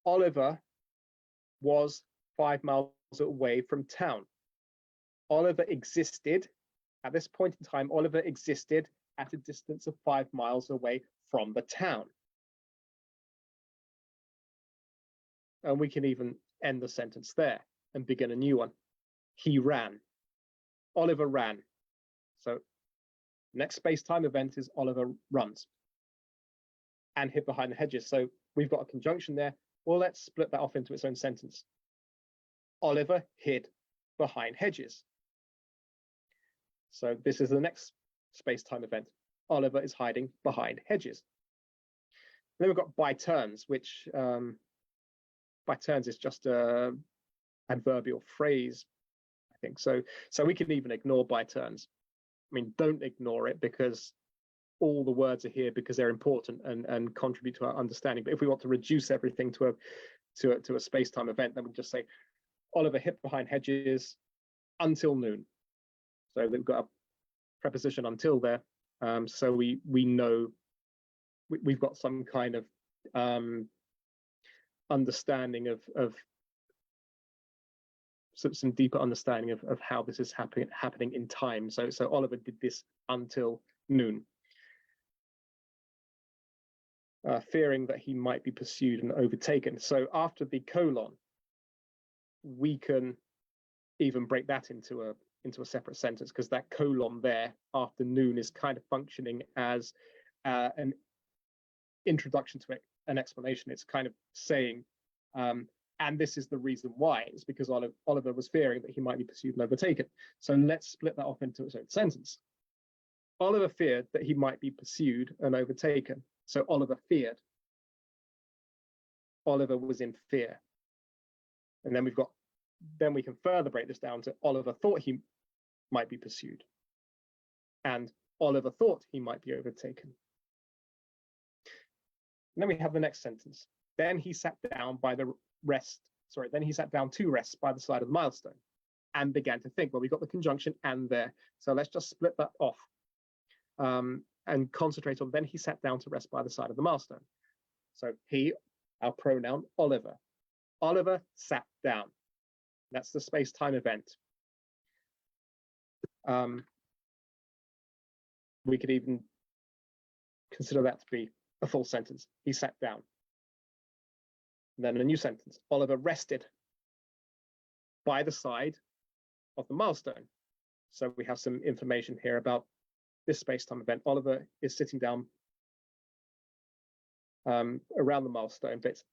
Oliver was 5 miles away from town. Oliver existed. At this point in time, Oliver existed at a distance of 5 miles away from the town. And we can even end the sentence there and begin a new one. He ran. Oliver ran. So next space-time event is Oliver runs and hid behind the hedges. So we've got a conjunction there. Well, let's split that off into its own sentence. Oliver hid behind hedges. So this is the next space-time event. Oliver is hiding behind hedges. And then we've got by turns, which by turns is just a adverbial phrase, I think. So we can even ignore by turns. I mean, don't ignore it, because all the words are here because they're important and contribute to our understanding. But if we want to reduce everything to a space-time event, then we just say Oliver hid behind hedges until noon. So we've got a preposition until there, so we know we've got some kind of understanding of some deeper understanding of how this is happening in time. So Oliver did this until noon, fearing that he might be pursued and overtaken. So after the colon, we can even break that into a separate sentence, because that colon there after noon is kind of functioning as an introduction to an explanation. It's kind of saying, and this is the reason why. It's because Oliver was fearing that he might be pursued and overtaken. So let's split that off into its own sentence. Oliver feared that he might be pursued and overtaken. So Oliver feared. Oliver was in fear. And then we can further break this down to Oliver thought he might be pursued, and Oliver thought he might be overtaken. And then we have the next sentence. Then he sat down to rest by the side of the milestone and began to think. Well, we've got the conjunction and there. So let's just split that off and concentrate on then he sat down to rest by the side of the milestone. So he, our pronoun, Oliver. Oliver sat down. That's the space-time event. We could even consider that to be a full sentence. He sat down. And then a new sentence. Oliver rested by the side of the milestone. So we have some information here about this space-time event. Oliver is sitting down around the milestone, but it's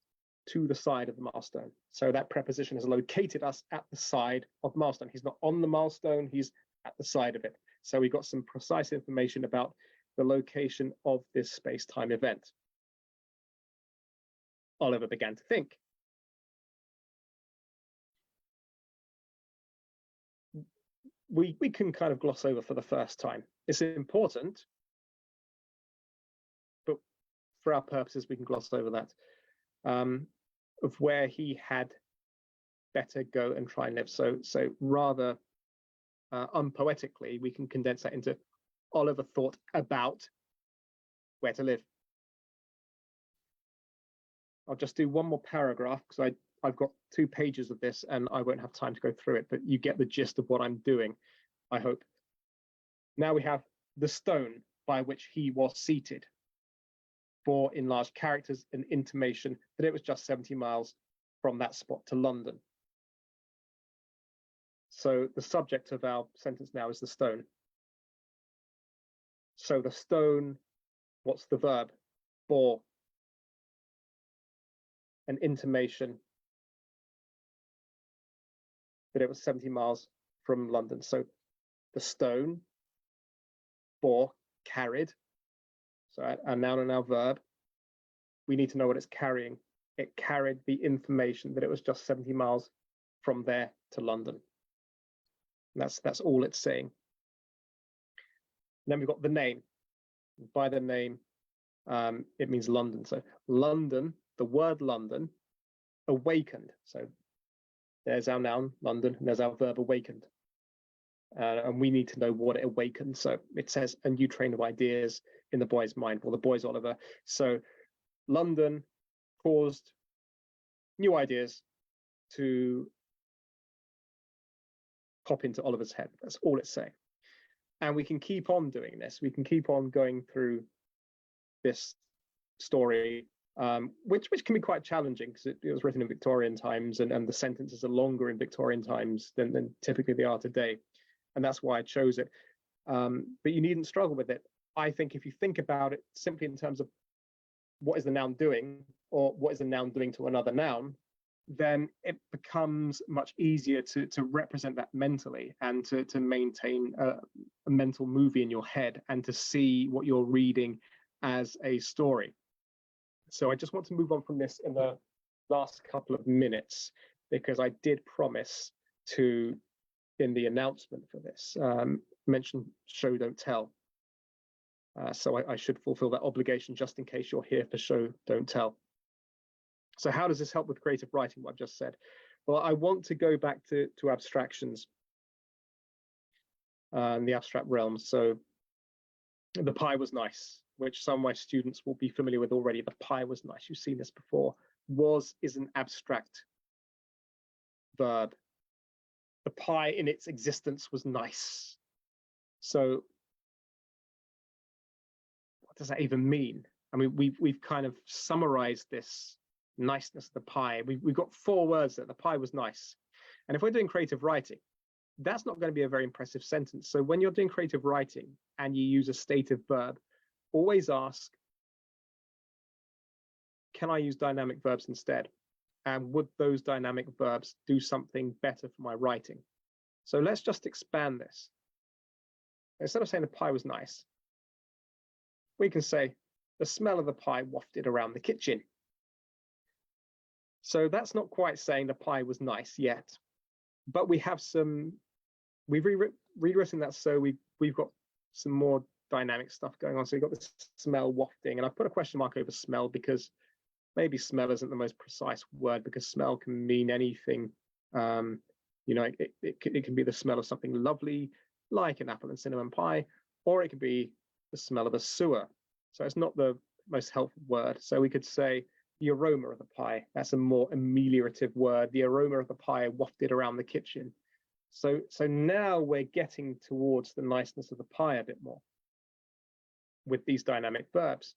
to the side of the milestone. So that preposition has located us at the side of the milestone. He's not on the milestone, he's at the side of it. So we got some precise information about the location of this space-time event. Oliver began to think. We can kind of gloss over for the first time. It's important, but for our purposes, we can gloss over that. Of where he had better go and try and live. So rather unpoetically, we can condense that into Oliver thought about where to live. I'll just do one more paragraph because I've got 2 pages of this and I won't have time to go through it, but you get the gist of what I'm doing, I hope. Now we have the stone by which he was seated. For in large characters an intimation that it was just 70 miles from that spot to London. So the subject of our sentence now is the stone. So the stone, what's the verb? Bore. An intimation that it was 70 miles from London. So the stone, bore, carried. So our noun and our verb, we need to know what it's carrying. It carried the information that it was just 70 miles from there to London. And that's all it's saying. And then we've got the name. By the name, it means London. So London, the word London, awakened. So there's our noun, London, and there's our verb, awakened. And we need to know what it awakened. So it says a new train of ideas in the boy's mind. Well, the boy's Oliver. So London caused new ideas to pop into Oliver's head. That's all it's saying. And we can keep on doing this. We can keep on going through this story, which can be quite challenging because it was written in Victorian times and the sentences are longer in Victorian times than typically they are today. And that's why I chose it. But you needn't struggle with it. I think if you think about it simply in terms of what is the noun doing or what is the noun doing to another noun, then it becomes much easier to represent that mentally and to maintain a mental movie in your head and to see what you're reading as a story. So I just want to move on from this in the last couple of minutes because I did promise to, in the announcement for this, mention show, don't tell. So I should fulfill that obligation just in case you're here for show, don't tell. So how does this help with creative writing, what I've just said? Well, I want to go back to abstractions and the abstract realm. So the pie was nice, which some of my students will be familiar with already. The pie was nice. You've seen this before. Was is an abstract verb. The pie in its existence was nice. So what does that even mean? I mean, we've kind of summarized this niceness of the pie. We've got 4 words there. The pie was nice. And if we're doing creative writing, that's not going to be a very impressive sentence. So when you're doing creative writing and you use a stative verb, always ask, can I use dynamic verbs instead? And would those dynamic verbs do something better for my writing? So let's just expand this. Instead of saying the pie was nice, we can say the smell of the pie wafted around the kitchen. So that's not quite saying the pie was nice yet, but we've rewritten that, so we've got some more dynamic stuff going on. So we've got this smell wafting, and I've put a question mark over smell because maybe smell isn't the most precise word, because smell can mean anything. It can be the smell of something lovely, like an apple and cinnamon pie, or it could be the smell of a sewer. So it's not the most helpful word. So we could say the aroma of the pie. That's a more ameliorative word. The aroma of the pie wafted around the kitchen. So now we're getting towards the niceness of the pie a bit more with these dynamic verbs.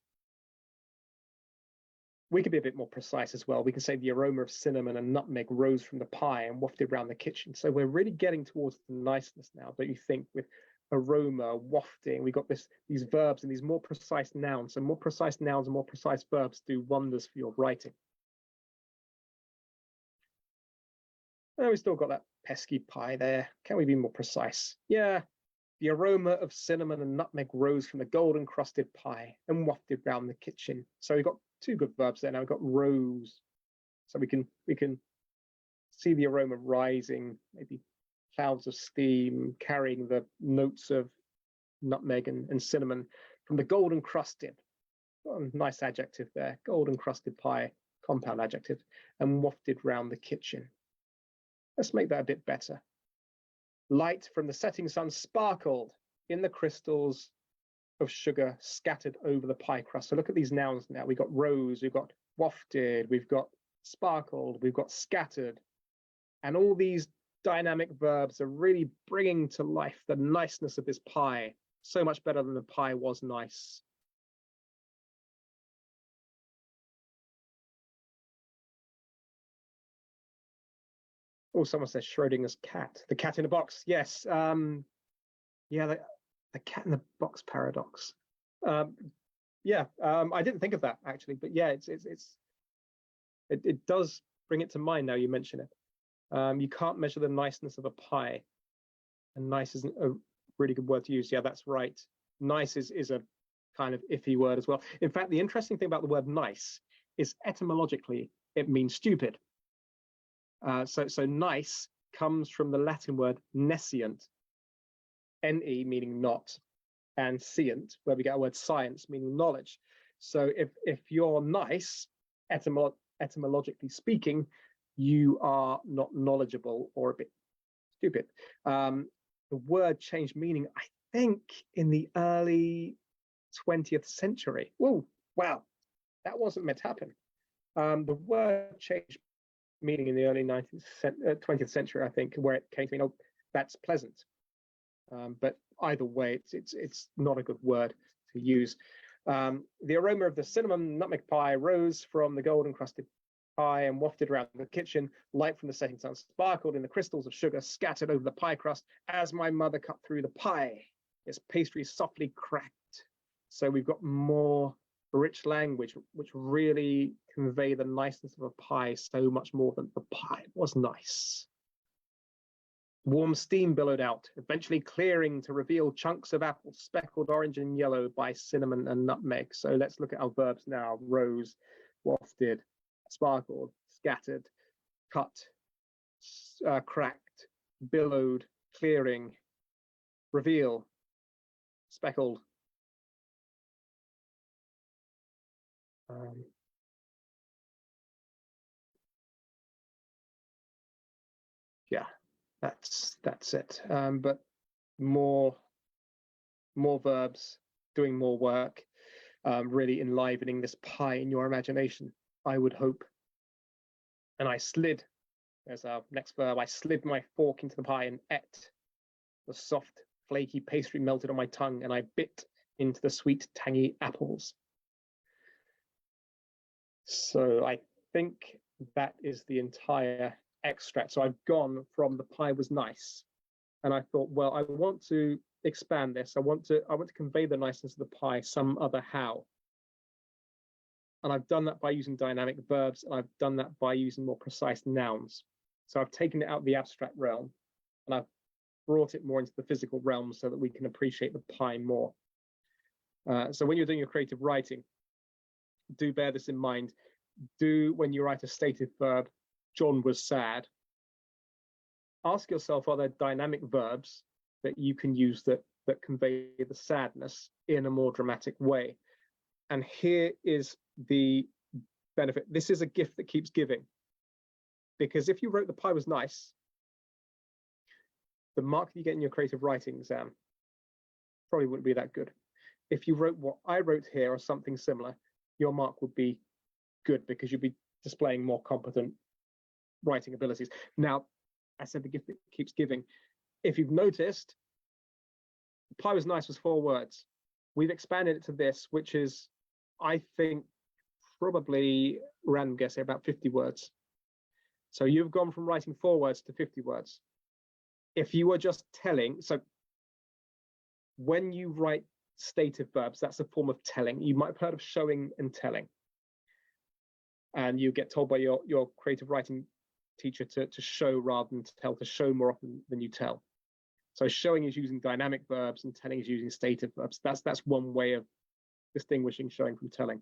We could be a bit more precise as well. We can say the aroma of cinnamon and nutmeg rose from the pie and wafted around the kitchen. So we're really getting towards the niceness now, don't you think, with aroma, wafting. We've got these verbs and these more precise nouns. So more precise nouns and more precise verbs do wonders for your writing. And we still got that pesky pie there. Can we be more precise? Yeah. The aroma of cinnamon and nutmeg rose from the golden crusted pie and wafted round the kitchen. So we've got 2 good verbs there. Now we've got rose. So we can see the aroma rising, maybe clouds of steam carrying the notes of nutmeg and cinnamon from the golden crusted. Oh, nice adjective there. Golden crusted pie, compound adjective, and wafted round the kitchen. Let's make that a bit better. Light from the setting sun sparkled in the crystals of sugar scattered over the pie crust. So look at these nouns now. We've got rose, we've got wafted, we've got sparkled, we've got scattered. And all these dynamic verbs are really bringing to life the niceness of this pie. So much better than the pie was nice. Oh, someone says Schrodinger's cat. The cat in the box. Yes. Yeah, the cat in the box paradox. I didn't think of that actually, but yeah, it does bring it to mind now you mention it. You can't measure the niceness of a pie, and nice isn't a really good word to use. Yeah, that's right. Nice is a kind of iffy word as well. In fact, the interesting thing about the word nice is etymologically it means stupid. So nice comes from the Latin word nescient, ne meaning not, and scient, where we get our word science meaning knowledge. So if you're nice, etymologically speaking, you are not knowledgeable or a bit stupid. The word changed meaning, I think, in the early 20th century. Oh, wow, that wasn't meant to happen. The word changed meaning in the early 20th century, I think, where it came to mean, oh, that's pleasant. But either way, it's not a good word to use. The aroma of the cinnamon nutmeg pie rose from the golden crusted pie and wafted around the kitchen. Light from the setting sun sparkled in the crystals of sugar scattered over the pie crust as my mother cut through the pie. Its pastry softly cracked. So we've got more rich language, which really convey the niceness of a pie so much more than the pie was nice. Warm steam billowed out, eventually clearing to reveal chunks of apple speckled orange and yellow by cinnamon and nutmeg. So let's look at our verbs now. Rose, wafted, sparkled, scattered, cut, cracked, billowed, clearing, reveal, speckled, Yeah, that's it. But more verbs, doing more work, really enlivening this pie in your imagination, I would hope. And I slid, there's our next verb, I slid my fork into the pie and ate. The soft, flaky pastry melted on my tongue, and I bit into the sweet, tangy apples. So I think that is the entire extract. So I've gone from the pie was nice, and I thought, well, I want to expand this. I want to convey the niceness of the pie some other how. And I've done that by using dynamic verbs, and I've done that by using more precise nouns. So I've taken it out of the abstract realm, and I've brought it more into the physical realm so that we can appreciate the pie more. So when you're doing your creative writing, do bear this in mind. When you write a stative verb, John was sad, ask yourself, are there dynamic verbs that you can use that convey the sadness in a more dramatic way? And here is the benefit. This is a gift that keeps giving. Because if you wrote the pie was nice, the mark that you get in your creative writing exam probably wouldn't be that good. If you wrote what I wrote here or something similar, your mark would be good because you'd be displaying more competent writing abilities. Now, I said the gift that keeps giving. If you've noticed, the pie was nice was 4 words. We've expanded it to this, which is, I think, probably, random guess here, about 50 words. So you've gone from writing 4 words to 50 words. If you were just telling, so when you write stative verbs, that's a form of telling. You might have heard of showing and telling. And you get told by your creative writing teacher to show rather than to tell, to show more often than you tell. So showing is using dynamic verbs and telling is using stative verbs. That's one way of distinguishing showing from telling.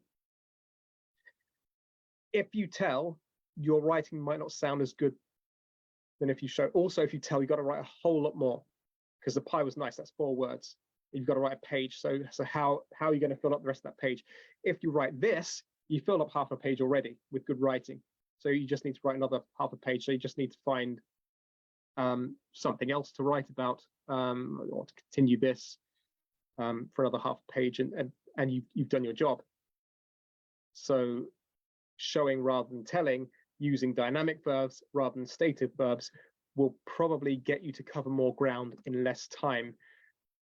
If you tell, your writing might not sound as good than if you show. Also, if you tell, you've got to write a whole lot more because the pie was nice. That's 4 words. You've got to write a page. So how are you going to fill up the rest of that page? If you write this, you fill up half a page already with good writing. So you just need to write another half a page. So you just need to find something else to write about or to continue this for another half a page, and you've done your job. So showing rather than telling, using dynamic verbs rather than stative verbs will probably get you to cover more ground in less time,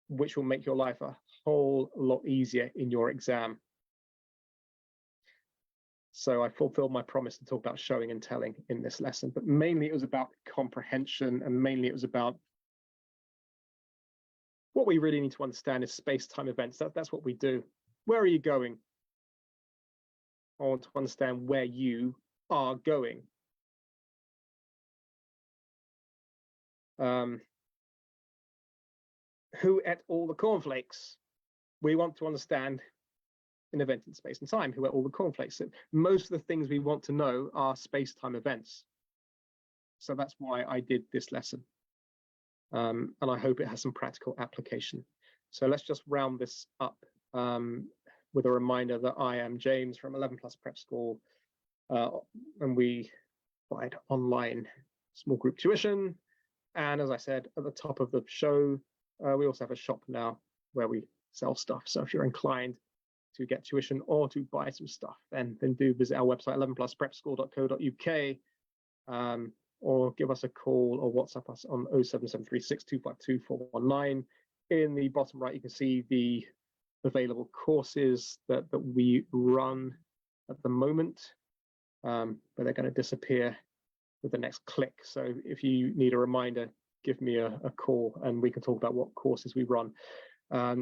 which will make your life a whole lot easier in your exam. So I fulfilled my promise to talk about showing and telling in this lesson, but mainly it was about comprehension, and mainly it was about what we really need to understand is space-time events. That's what we do. Where are you going? I want to understand where you are going. Who ate all the cornflakes? We want to understand an event in space and time. Who ate all the cornflakes? So most of the things we want to know are space-time events. So that's why I did this lesson. And I hope it has some practical application. So let's just round this up with a reminder that I am James from 11 Plus Prep School, and we provide online small group tuition. And as I said at the top of the show, we also have a shop now where we sell stuff. So if you're inclined to get tuition or to buy some stuff, then do visit our website, 11plusprepschool.co.uk, or give us a call or WhatsApp us on 07736252419. In the bottom right, you can see the available courses that we run at the moment, but they're going to disappear with the next click. So if you need a reminder, give me a call and we can talk about what courses we run.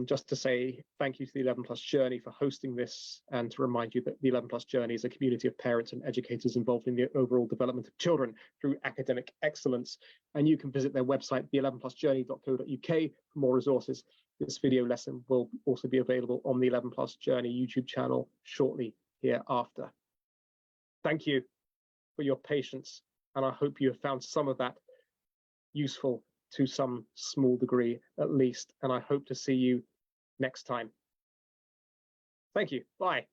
Just to say thank you to the 11 Plus Journey for hosting this, and to remind you that the 11 Plus Journey is a community of parents and educators involved in the overall development of children through academic excellence. And you can visit their website, the11plusjourney.co.uk, for more resources. This video lesson will also be available on the 11 Plus Journey YouTube channel shortly hereafter. Thank you for your patience, and I hope you have found some of that useful to some small degree at least, and I hope to see you next time. Thank you. Bye.